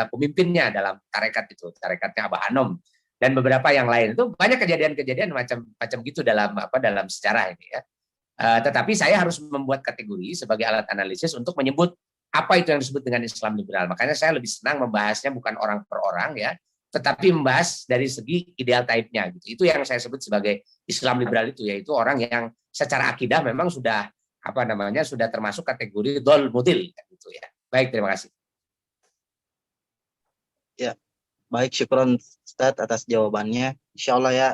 pemimpinnya dalam tarekat itu, tarekatnya Abah Anom dan beberapa yang lain. Itu banyak kejadian-kejadian macam gitu dalam sejarah ini ya. Tetapi saya harus membuat kategori sebagai alat analisis untuk menyebut apa itu yang disebut dengan Islam liberal. Makanya saya lebih senang membahasnya bukan orang per orang ya, tetapi membahas dari segi ideal type-nya gitu. Itu yang saya sebut sebagai Islam liberal itu, yaitu orang yang secara akidah memang sudah sudah termasuk kategori dol mudil gitu ya. Baik, terima kasih. Ya, baik, syukron Ustadz atas jawabannya. Insya Allah ya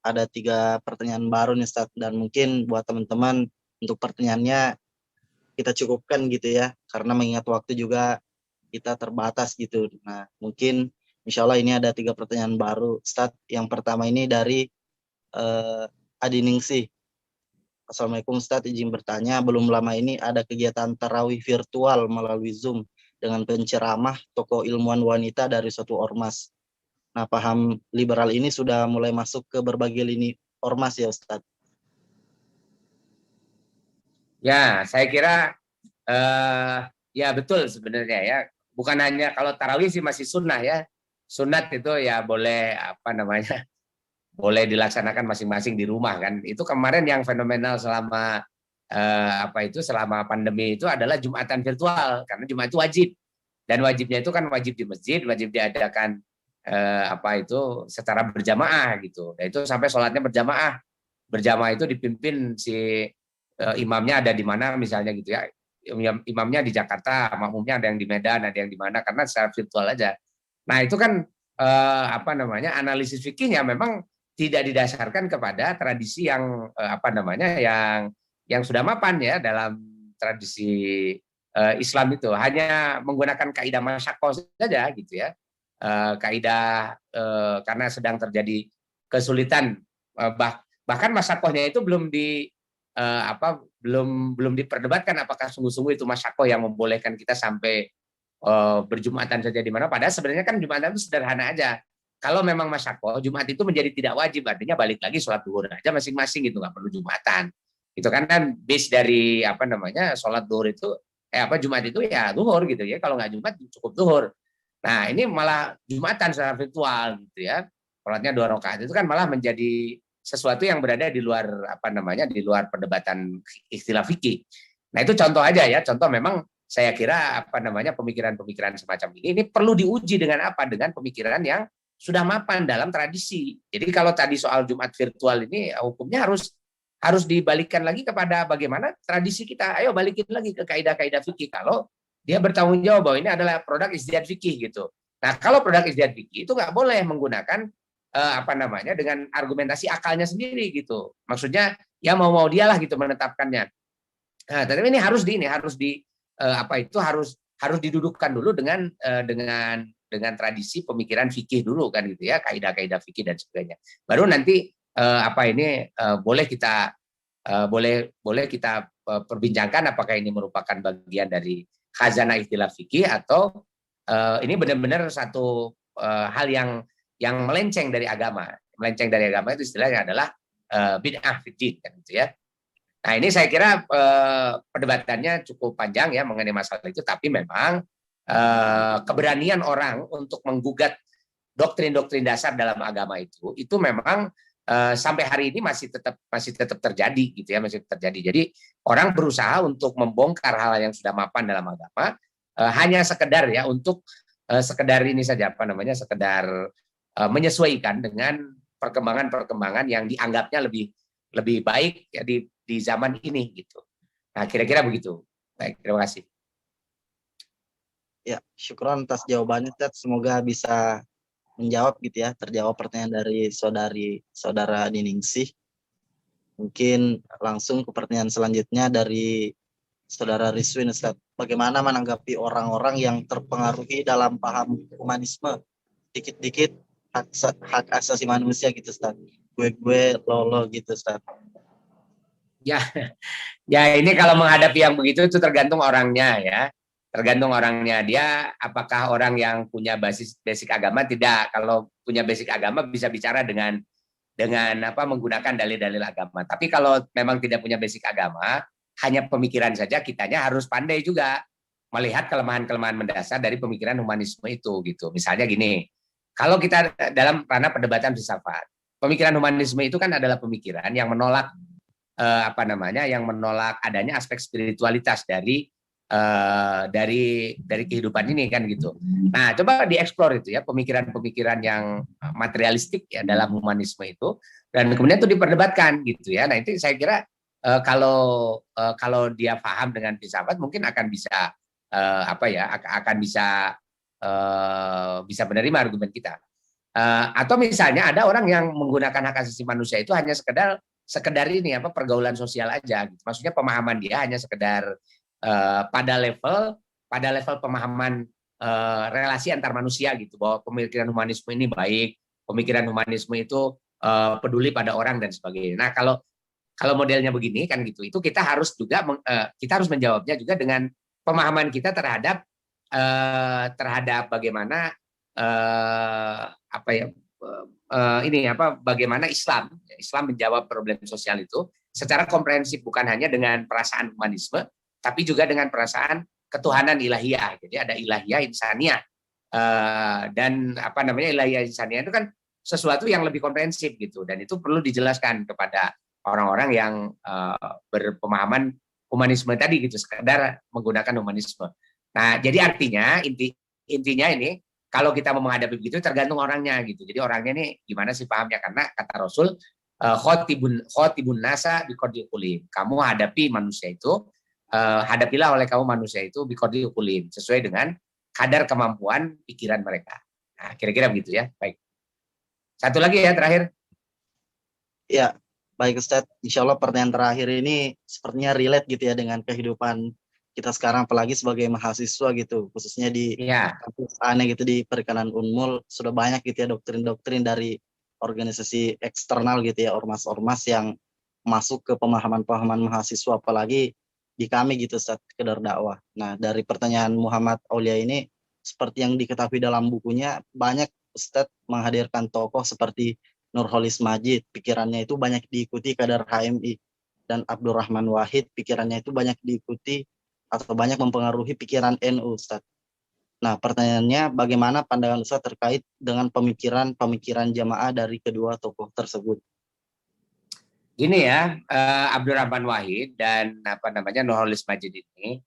ada 3 pertanyaan baru nih Ustadz, dan mungkin buat teman-teman untuk pertanyaannya kita cukupkan gitu ya, karena mengingat waktu juga kita terbatas gitu. Nah, mungkin insya Allah ini ada 3 pertanyaan baru Ustadz. Yang pertama ini dari Adi Ningsih. Assalamualaikum Ustadz, izin bertanya, belum lama ini ada kegiatan tarawih virtual melalui Zoom dengan penceramah tokoh ilmuwan wanita dari suatu ormas. Nah, paham liberal ini sudah mulai masuk ke berbagai lini ormas ya Ustadz? Ya, saya kira ya betul sebenarnya ya. Bukan hanya kalau tarawih sih masih sunnah ya. Sunat itu ya boleh boleh dilaksanakan masing-masing di rumah kan. Itu kemarin yang fenomenal selama selama pandemi itu adalah Jumatan virtual, karena Jumat itu wajib. Dan wajibnya itu kan wajib di masjid, wajib diadakan secara berjamaah gitu. Dan itu sampai sholatnya berjamaah. Berjamaah itu dipimpin si imamnya ada di mana misalnya gitu ya. Imamnya di Jakarta, makmumnya ada yang di Medan, ada yang di mana, karena secara virtual aja. Nah, itu kan analisis fikihnya memang tidak didasarkan kepada tradisi yang yang sudah mapan ya dalam tradisi Islam itu, hanya menggunakan kaidah masyaqqah saja gitu ya. Kaidah karena sedang terjadi kesulitan, bahkan masyaqqahnya itu belum diperdebatkan apakah sungguh-sungguh itu masyaqqah yang membolehkan kita sampai berjumatan saja di mana. Padahal sebenarnya kan Jumatan itu sederhana aja. Kalau memang masyakoh, Jumat itu menjadi tidak wajib, artinya balik lagi sholat duhur aja masing-masing gitu, nggak perlu Jumatan. Itu kan base dari apa namanya sholat duhur itu, Jumat itu ya duhur gitu ya. Kalau nggak Jumat cukup duhur. Nah ini malah Jumatan secara virtual gitu ya. Sholatnya 2 rakaat itu kan malah menjadi sesuatu yang berada di luar di luar perdebatan istilah fikih. Nah itu contoh aja ya, contoh memang saya kira pemikiran-pemikiran semacam ini perlu diuji dengan apa? Dengan pemikiran yang sudah mapan dalam tradisi. Jadi kalau tadi soal Jumat virtual ini hukumnya harus dibalikkan lagi kepada bagaimana tradisi kita. Ayo balikin lagi ke kaidah-kaidah fikih kalau dia bertanggung jawab bahwa ini adalah produk ijtihad fikih gitu. Nah, kalau produk ijtihad fikih itu nggak boleh menggunakan dengan argumentasi akalnya sendiri gitu. Maksudnya ya mau dialah gitu menetapkannya. Nah, tapi ini harus didudukkan dulu dengan tradisi pemikiran fikih dulu kan gitu ya, kaidah-kaidah fikih dan sebagainya. Baru nanti boleh kita perbincangkan apakah ini merupakan bagian dari khazanah istilah fikih atau ini benar-benar satu hal yang melenceng dari agama. Melenceng dari agama itu istilahnya adalah bid'ah fid kan gitu ya. Nah, ini saya kira perdebatannya cukup panjang ya mengenai masalah itu, tapi memang keberanian orang untuk menggugat doktrin-doktrin dasar dalam agama itu memang sampai hari ini masih tetap terjadi gitu ya, masih terjadi. Jadi orang berusaha untuk membongkar hal yang sudah mapan dalam agama hanya sekedar ya untuk sekedar ini saja sekedar menyesuaikan dengan perkembangan-perkembangan yang dianggapnya lebih baik ya di zaman ini gitu. Nah, kira-kira begitu. Baik, terima kasih. Ya, syukron atas jawabannya, Ted. Semoga bisa menjawab gitu ya, terjawab pertanyaan dari saudara Diningsih. Mungkin langsung ke pertanyaan selanjutnya dari saudara Rizwin, Ustaz. Bagaimana menanggapi orang-orang yang terpengaruhi dalam paham humanisme? Dikit-dikit hak asasi manusia gitu, Ustaz. Gue lolo gitu, Ustaz. Ya ini kalau menghadapi yang begitu itu tergantung orangnya ya. Tergantung orangnya, dia apakah orang yang punya basic agama. Tidak. Kalau punya basic agama bisa bicara dengan menggunakan dalil-dalil agama. Tapi kalau memang tidak punya basic agama, hanya pemikiran saja, kitanya harus pandai juga melihat kelemahan-kelemahan mendasar dari pemikiran humanisme itu gitu. Misalnya gini, kalau kita dalam ranah perdebatan filsafat, pemikiran humanisme itu kan adalah pemikiran yang menolak yang menolak adanya aspek spiritualitas dari kehidupan ini kan gitu. Nah, coba dieksplor itu ya pemikiran-pemikiran yang materialistik ya dalam humanisme itu, dan kemudian itu diperdebatkan gitu ya. Nah, itu saya kira kalau dia paham dengan filsafat mungkin akan bisa bisa menerima argumen kita. Atau misalnya ada orang yang menggunakan hak asasi manusia itu hanya sekedar ini pergaulan sosial aja gitu. Maksudnya pemahaman dia hanya sekedar pada level pemahaman relasi antar manusia gitu, bahwa pemikiran humanisme ini baik, pemikiran humanisme itu peduli pada orang dan sebagainya. Nah, kalau modelnya begini kan gitu, itu kita harus menjawabnya juga dengan pemahaman kita terhadap bagaimana bagaimana Islam menjawab problem sosial itu secara komprehensif, bukan hanya dengan perasaan humanisme, tapi juga dengan perasaan ketuhanan ilahiyah. Jadi ada ilahiyah insaniyah, dan ilahiyah insaniyah itu kan sesuatu yang lebih komprehensif gitu, dan itu perlu dijelaskan kepada orang-orang yang berpemahaman humanisme tadi gitu, sekedar menggunakan humanisme. Nah, jadi artinya intinya ini, kalau kita mau menghadapi begitu tergantung orangnya gitu. Jadi orangnya ini gimana sih pahamnya, karena kata Rasul, khotibun nasa biqadri uqulihim. Kamu hadapi manusia itu, hadapilah oleh kamu manusia itu biqadri uqulihim, sesuai dengan kadar kemampuan pikiran mereka. Nah, kira-kira begitu ya. Baik. Satu lagi ya terakhir. Ya, baik Ustadz. Insya Allah pertanyaan terakhir ini sepertinya relate gitu ya dengan kehidupan kita sekarang, apalagi sebagai mahasiswa gitu, khususnya di kampus aneh gitu, di Perikanan Unmul sudah banyak gitu ya doktrin-doktrin dari organisasi eksternal gitu ya, ormas-ormas yang masuk ke pemahaman-pemahaman mahasiswa, apalagi di kami gitu Ustaz, sekedar dakwah. Nah, dari pertanyaan Muhammad Aulia ini, seperti yang diketahui dalam bukunya, banyak Ustaz menghadirkan tokoh seperti Nurholis Majid, pikirannya itu banyak diikuti kader HMI, dan Abdurrahman Wahid, pikirannya itu banyak diikuti atau banyak mempengaruhi pikiran NU Ustaz. Nah, pertanyaannya, bagaimana pandangan Ustaz terkait dengan pemikiran jamaah dari kedua tokoh tersebut? Gini ya, Abdurrahman Wahid dan Nurholis Majid ini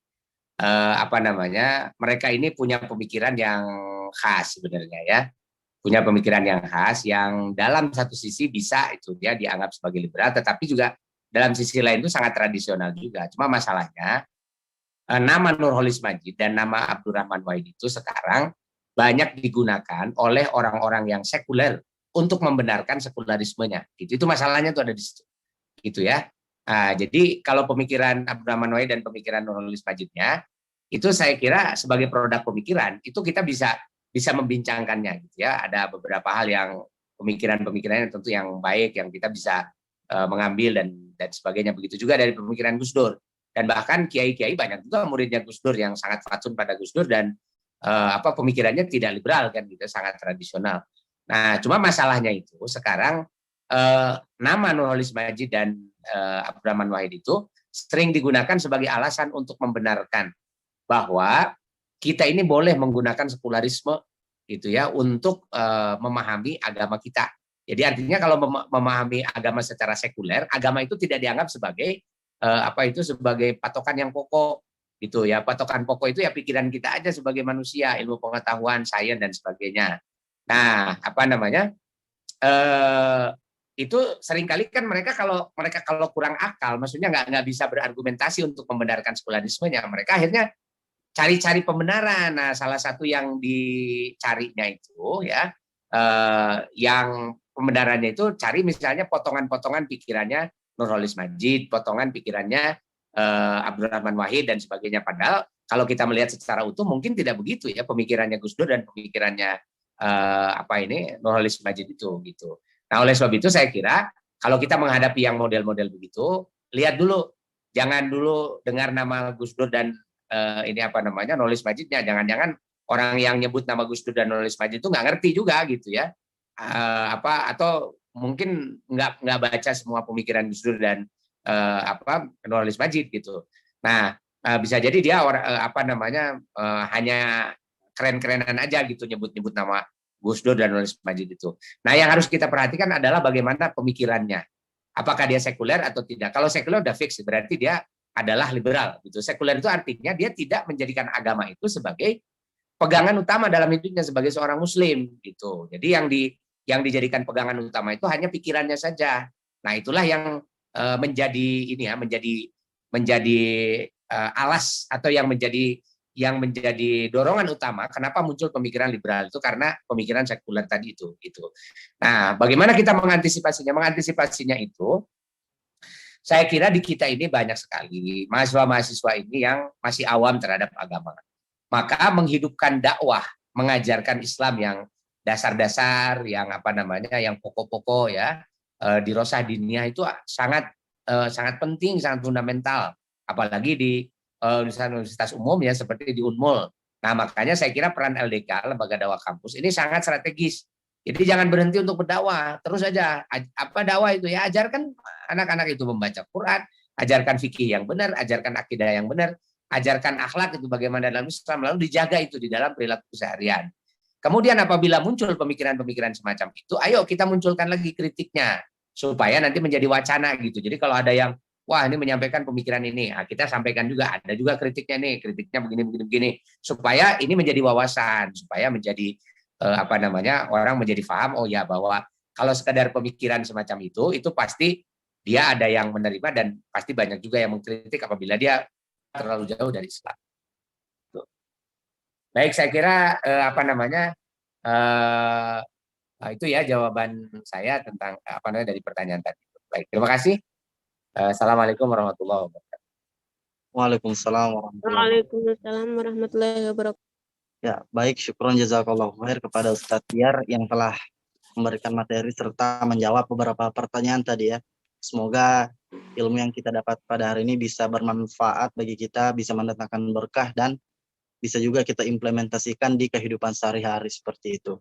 mereka ini punya pemikiran yang khas sebenarnya ya, punya pemikiran yang khas yang dalam satu sisi bisa itu dia dianggap sebagai liberal, tetapi juga dalam sisi lain itu sangat tradisional juga. Cuma masalahnya nama Nurholis Majid dan nama Abdurrahman Wahid itu sekarang banyak digunakan oleh orang-orang yang sekuler untuk membenarkan sekularismenya. Itu masalahnya tuh ada di situ. Gitu ya. Nah, jadi kalau pemikiran Abdurrahman Wahid dan pemikiran Nurholis Majidnya itu saya kira sebagai produk pemikiran itu kita bisa membincangkannya gitu ya. Ada beberapa hal yang pemikiran-pemikirannya tentu yang baik yang kita bisa mengambil dan sebagainya. Begitu juga dari pemikiran Gus Dur. Dan bahkan kiai-kiai banyak juga muridnya Gus Dur yang sangat fatsun pada Gus Dur dan pemikirannya tidak liberal kan gitu, sangat tradisional. Nah, cuma masalahnya itu sekarang nama Nurholis Majid dan Abdurrahman Wahid itu sering digunakan sebagai alasan untuk membenarkan bahwa kita ini boleh menggunakan sekularisme gitu ya untuk memahami agama kita. Jadi artinya kalau memahami agama secara sekuler, agama itu tidak dianggap sebagai sebagai patokan yang pokok gitu ya. Patokan pokok itu ya pikiran kita aja sebagai manusia, ilmu pengetahuan, sains dan sebagainya. Nah, itu seringkali kan mereka kalau kurang akal, maksudnya nggak bisa berargumentasi untuk membenarkan sekularismenya, mereka akhirnya cari-cari pembenaran. Nah, salah satu yang dicarinya itu ya, yang pembenarannya itu cari misalnya potongan-potongan pikirannya Nurholis Majid, potongan pikirannya Abdurrahman Wahid dan sebagainya. Padahal kalau kita melihat secara utuh mungkin tidak begitu ya pemikirannya Gus Dur dan pemikirannya Nurholis Majid itu gitu. Nah, oleh sebab itu saya kira kalau kita menghadapi yang model-model begitu, lihat dulu, jangan dulu dengar nama Gus Dur dan Nurholis Majidnya. Jangan-jangan orang yang nyebut nama Gus Dur dan Nurholis Majid itu nggak ngerti juga gitu ya, atau mungkin nggak baca semua pemikiran Gus Dur dan Nurholis Majid gitu. Nah, bisa jadi dia hanya keren-kerenan aja gitu nyebut-nyebut nama Gus Dur dan Nurholis Majid itu. Nah, yang harus kita perhatikan adalah bagaimana pemikirannya. Apakah dia sekuler atau tidak? Kalau sekuler udah fix, berarti dia adalah liberal. Gitu. Sekuler itu artinya dia tidak menjadikan agama itu sebagai pegangan utama dalam hidupnya sebagai seorang Muslim. Gitu. Jadi yang dijadikan pegangan utama itu hanya pikirannya saja. Nah, itulah yang menjadi alas atau yang menjadi dorongan utama kenapa muncul pemikiran liberal itu karena pemikiran sekuler tadi itu gitu. Nah, bagaimana kita mengantisipasinya? Mengantisipasinya itu saya kira di kita ini banyak sekali mahasiswa-mahasiswa ini yang masih awam terhadap agama. Maka menghidupkan dakwah, mengajarkan Islam yang dasar-dasar, yang yang pokok-pokok ya, dirosah diniyah itu sangat penting, sangat fundamental, apalagi di universitas umum ya seperti di Unmul. Nah, makanya saya kira peran LDK, Lembaga Dakwah Kampus ini sangat strategis. Jadi jangan berhenti untuk berdakwah, terus aja. Apa dakwah itu ya? Ajarkan anak-anak itu membaca Quran, ajarkan fikih yang benar, ajarkan akidah yang benar, ajarkan akhlak itu bagaimana dalam Islam, lalu dijaga itu di dalam perilaku seharian. Kemudian apabila muncul pemikiran-pemikiran semacam itu, ayo kita munculkan lagi kritiknya supaya nanti menjadi wacana gitu. Jadi kalau ada yang wah ini menyampaikan pemikiran ini, nah, kita sampaikan juga, ada juga kritiknya nih, kritiknya begini, supaya ini menjadi wawasan, supaya menjadi orang menjadi paham, oh ya bahwa kalau sekadar pemikiran semacam itu pasti dia ada yang menerima dan pasti banyak juga yang mengkritik apabila dia terlalu jauh dari Islam. Baik, saya kira itu ya jawaban saya tentang dari pertanyaan tadi. Baik, terima kasih. Assalamualaikum warahmatullahi wabarakatuh. Waalaikumsalam warahmatullahi wabarakatuh. Ya, baik, syukron jazakallahu khair kepada Ustadz Tiar yang telah memberikan materi serta menjawab beberapa pertanyaan tadi ya. Semoga ilmu yang kita dapat pada hari ini bisa bermanfaat bagi kita, bisa mendatangkan berkah, dan bisa juga kita implementasikan di kehidupan sehari-hari seperti itu.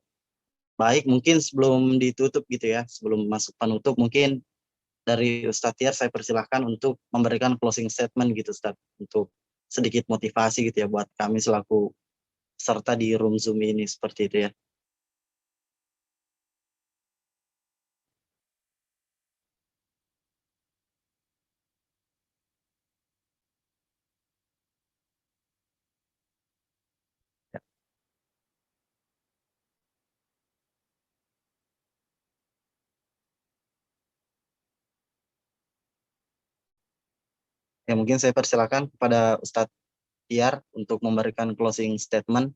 Baik, mungkin sebelum ditutup gitu ya, sebelum masuk penutup, mungkin dari Ustadz Tiar saya persilahkan untuk memberikan closing statement gitu Ustadz, untuk sedikit motivasi gitu ya buat kami selaku peserta di room Zoom ini seperti itu ya. Ya, mungkin saya persilakan kepada Ustadz Tiar untuk memberikan closing statement.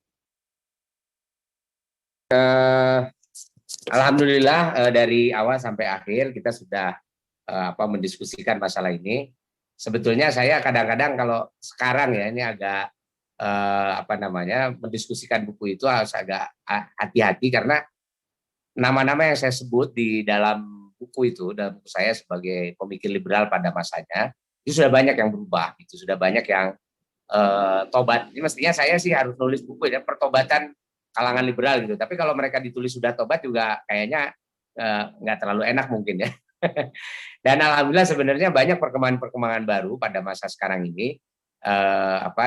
Alhamdulillah dari awal sampai akhir kita sudah mendiskusikan masalah ini. Sebetulnya saya kadang-kadang kalau sekarang ya ini agak mendiskusikan buku itu harus agak hati-hati karena nama-nama yang saya sebut di dalam buku itu, dalam buku saya sebagai pemikir liberal pada masanya, itu sudah banyak yang berubah, itu sudah banyak yang tobat. Ini mestinya saya sih harus nulis buku ya pertobatan kalangan liberal gitu. Tapi kalau mereka ditulis sudah tobat juga kayaknya nggak terlalu enak mungkin ya. Dan alhamdulillah sebenarnya banyak perkembangan-perkembangan baru pada masa sekarang ini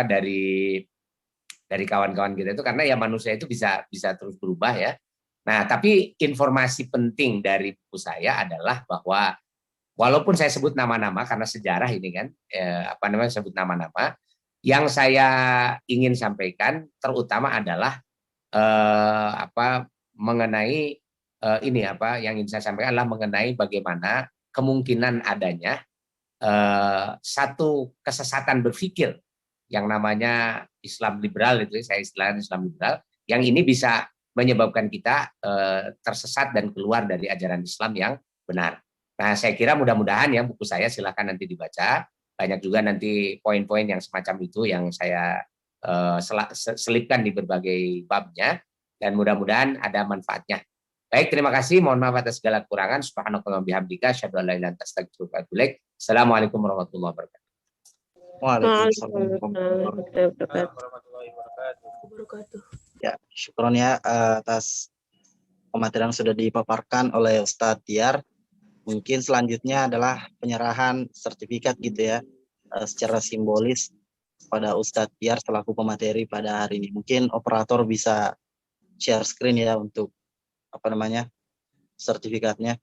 dari kawan-kawan kita itu karena ya manusia itu bisa terus berubah ya. Nah, tapi informasi penting dari buku saya adalah bahwa walaupun saya sebut nama-nama karena sejarah ini kan sebut nama-nama, yang saya ingin sampaikan terutama adalah mengenai yang ingin saya sampaikan adalah mengenai bagaimana kemungkinan adanya satu kesesatan berpikir yang namanya Islam liberal, itu saya istilahnya Islam liberal, yang ini bisa menyebabkan kita tersesat dan keluar dari ajaran Islam yang benar. Nah, saya kira mudah-mudahan ya buku saya silakan nanti dibaca. Banyak juga nanti poin-poin yang semacam itu yang saya selipkan di berbagai babnya dan mudah-mudahan ada manfaatnya. Baik, terima kasih. Mohon maaf atas segala kekurangan. Subhanallah bihamdika asyhadu an la ilaha illa anta astaghfiruka wa atubu ilaik. Assalamualaikum warahmatullahi wabarakatuh. Waalaikumsalam warahmatullahi wabarakatuh. Ya, syukron ya atas pematerian yang sudah dipaparkan oleh Ustadz Tiar. Mungkin selanjutnya adalah penyerahan sertifikat gitu ya, secara simbolis pada Ustadz Tiar selaku pemateri pada hari ini. Mungkin operator bisa share screen ya untuk sertifikatnya.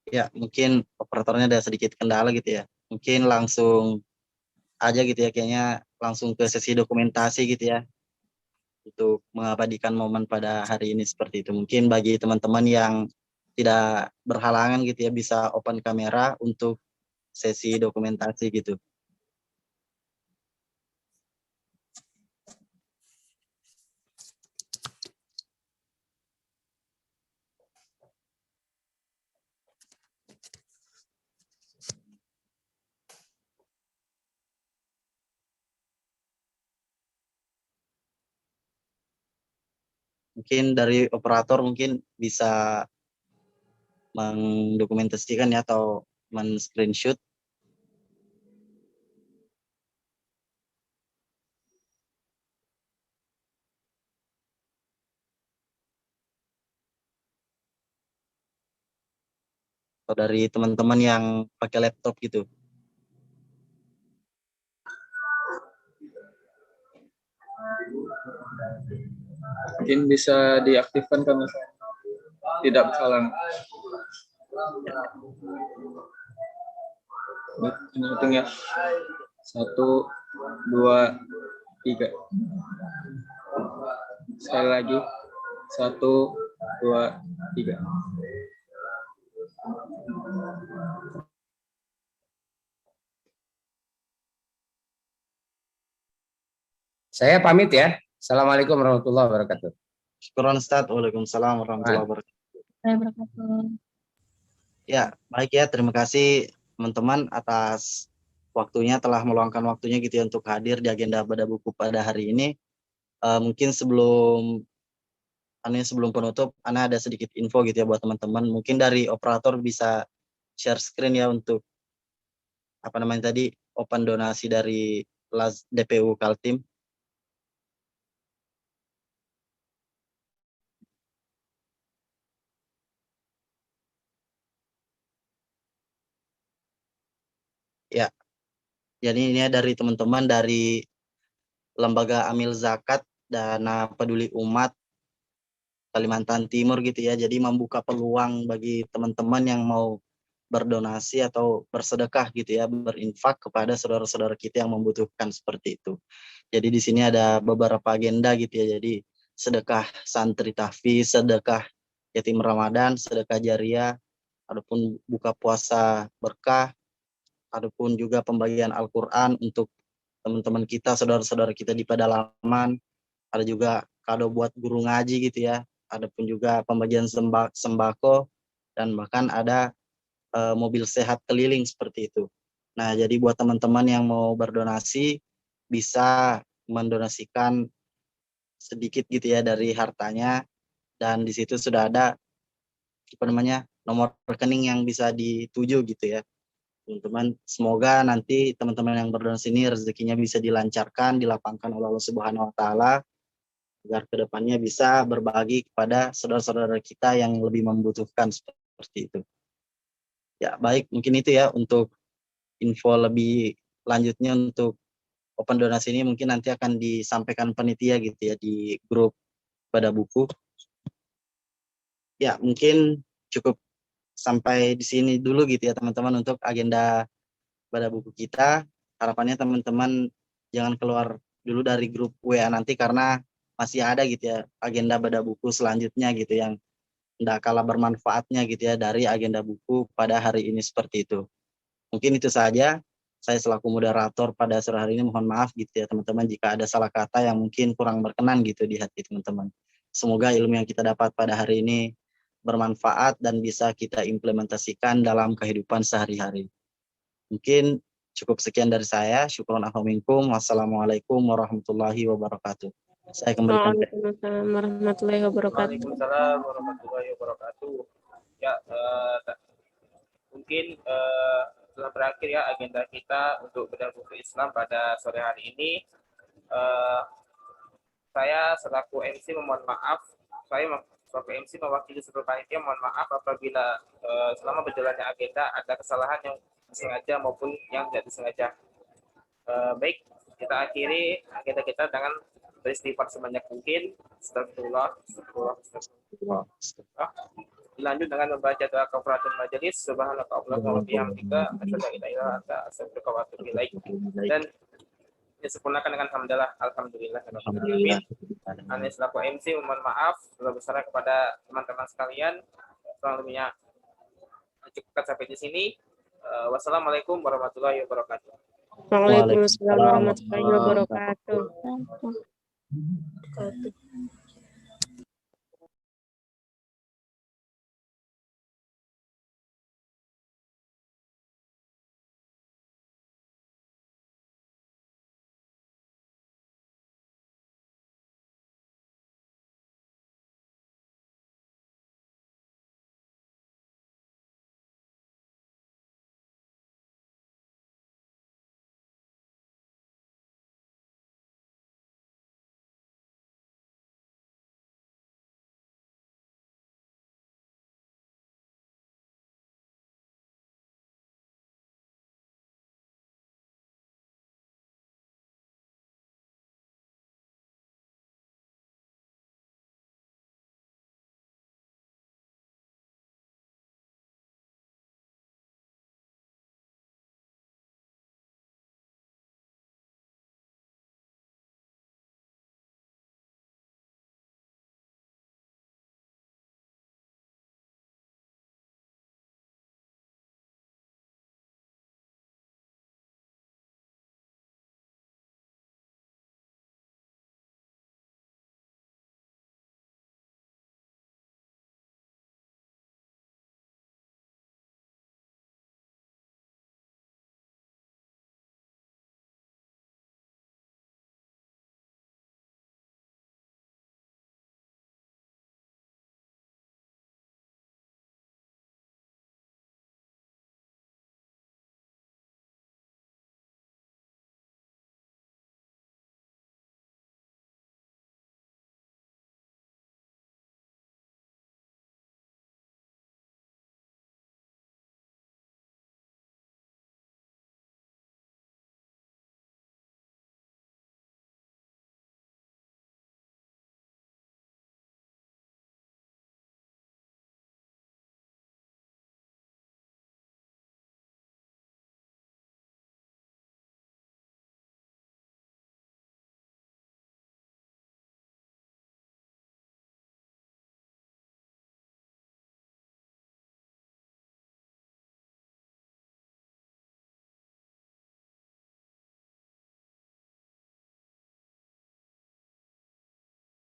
Ya, mungkin operatornya ada sedikit kendala gitu ya. Mungkin langsung aja gitu ya, kayaknya langsung ke sesi dokumentasi gitu ya, untuk mengabadikan momen pada hari ini seperti itu. Mungkin bagi teman-teman yang tidak berhalangan gitu ya, bisa open kamera untuk sesi dokumentasi gitu. Mungkin dari operator mungkin bisa mendokumentasikan ya atau men-screenshot. Atau dari teman-teman yang pakai laptop gitu. Mungkin bisa diaktifkan karena tidak berhalang. Ini hitung ya. 1, 2, 3. Sekali lagi. 1, 2, 3. Saya pamit ya. Assalamualaikum warahmatullahi wabarakatuh. Syukuran Ustaz. Waalaikumsalam warahmatullahi wabarakatuh. Ya, baik ya. Terima kasih teman-teman atas waktunya, telah meluangkan waktunya gitu ya untuk hadir di agenda Bada Buku pada hari ini. Mungkin sebelum penutup, Ana ada sedikit info gitu ya buat teman-teman. Mungkin dari operator bisa share screen ya untuk open donasi dari DPU Kaltim. Ya, jadi ini dari teman-teman dari Lembaga Amil Zakat Dana Peduli Umat Kalimantan Timur gitu ya. Jadi membuka peluang bagi teman-teman yang mau berdonasi atau bersedekah gitu ya, berinfak kepada saudara-saudara kita yang membutuhkan seperti itu. Jadi di sini ada beberapa agenda gitu ya. Jadi sedekah santri tahfiz, sedekah yatim Ramadan, sedekah jariah, adapun buka puasa berkah, adapun juga pembagian Al-Qur'an untuk teman-teman kita, saudara-saudara kita di pedalaman, ada juga kado buat guru ngaji gitu ya, adapun juga pembagian sembako, dan bahkan ada mobil sehat keliling seperti itu. Nah, jadi buat teman-teman yang mau berdonasi bisa mendonasikan sedikit gitu ya dari hartanya, dan di situ sudah ada nomor rekening yang bisa dituju gitu ya. Teman-teman, semoga nanti teman-teman yang berdonasi ini rezekinya bisa dilancarkan, dilapangkan oleh Allah Subhanahu wa taala, agar kedepannya bisa berbagi kepada saudara-saudara kita yang lebih membutuhkan seperti itu. Ya, baik, mungkin itu ya untuk info lebih lanjutnya untuk open donasi ini mungkin nanti akan disampaikan panitia gitu ya di grup Bada Buku. Ya, mungkin cukup sampai di sini dulu gitu ya teman-teman untuk agenda Bada Buku kita. Harapannya teman-teman jangan keluar dulu dari grup WA nanti karena masih ada gitu ya agenda Bada Buku selanjutnya gitu yang tidak kalah bermanfaatnya gitu ya dari agenda buku pada hari ini seperti itu. Mungkin itu saja. Saya selaku moderator pada sore hari ini mohon maaf gitu ya teman-teman jika ada salah kata yang mungkin kurang berkenan gitu di hati teman-teman. Semoga ilmu yang kita dapat pada hari ini bermanfaat dan bisa kita implementasikan dalam kehidupan sehari-hari. Mungkin cukup sekian dari saya. Syukron minkum. Wassalamualaikum warahmatullahi wabarakatuh. Saya kembalikan. Waalaikumsalam warahmatullahi wabarakatuh. Waalaikumsalam warahmatullahi wabarakatuh. Ya, mungkin telah berakhir ya agenda kita untuk Bada Buku Islam pada sore hari ini. Saya selaku MC memohon maaf. Saya selaku MC mewakili seluruh panitia mohon maaf apabila selama berjalannya agenda ada kesalahan yang disengaja maupun yang tidak disengaja. Baik, kita akhiri agenda kita dengan beristighfar sebanyak mungkin. Astagfirullah. Dilanjut dengan membaca doa kafaratul majelis. Subhanaka Allahumma wa bihamdika asyhadu an la ilaha illa anta astaghfiruka wa atubu ilaik. Dan disempurnakan dengan hamdalah alhamdulillah. Anies selaku MC mohon maaf sebesar kepada teman-teman sekalian. Kurang lebihnya cukupkan sampai di sini. Wassalamualaikum warahmatullahi wabarakatuh. Waalaikumsalam warahmatullahi wabarakatuh.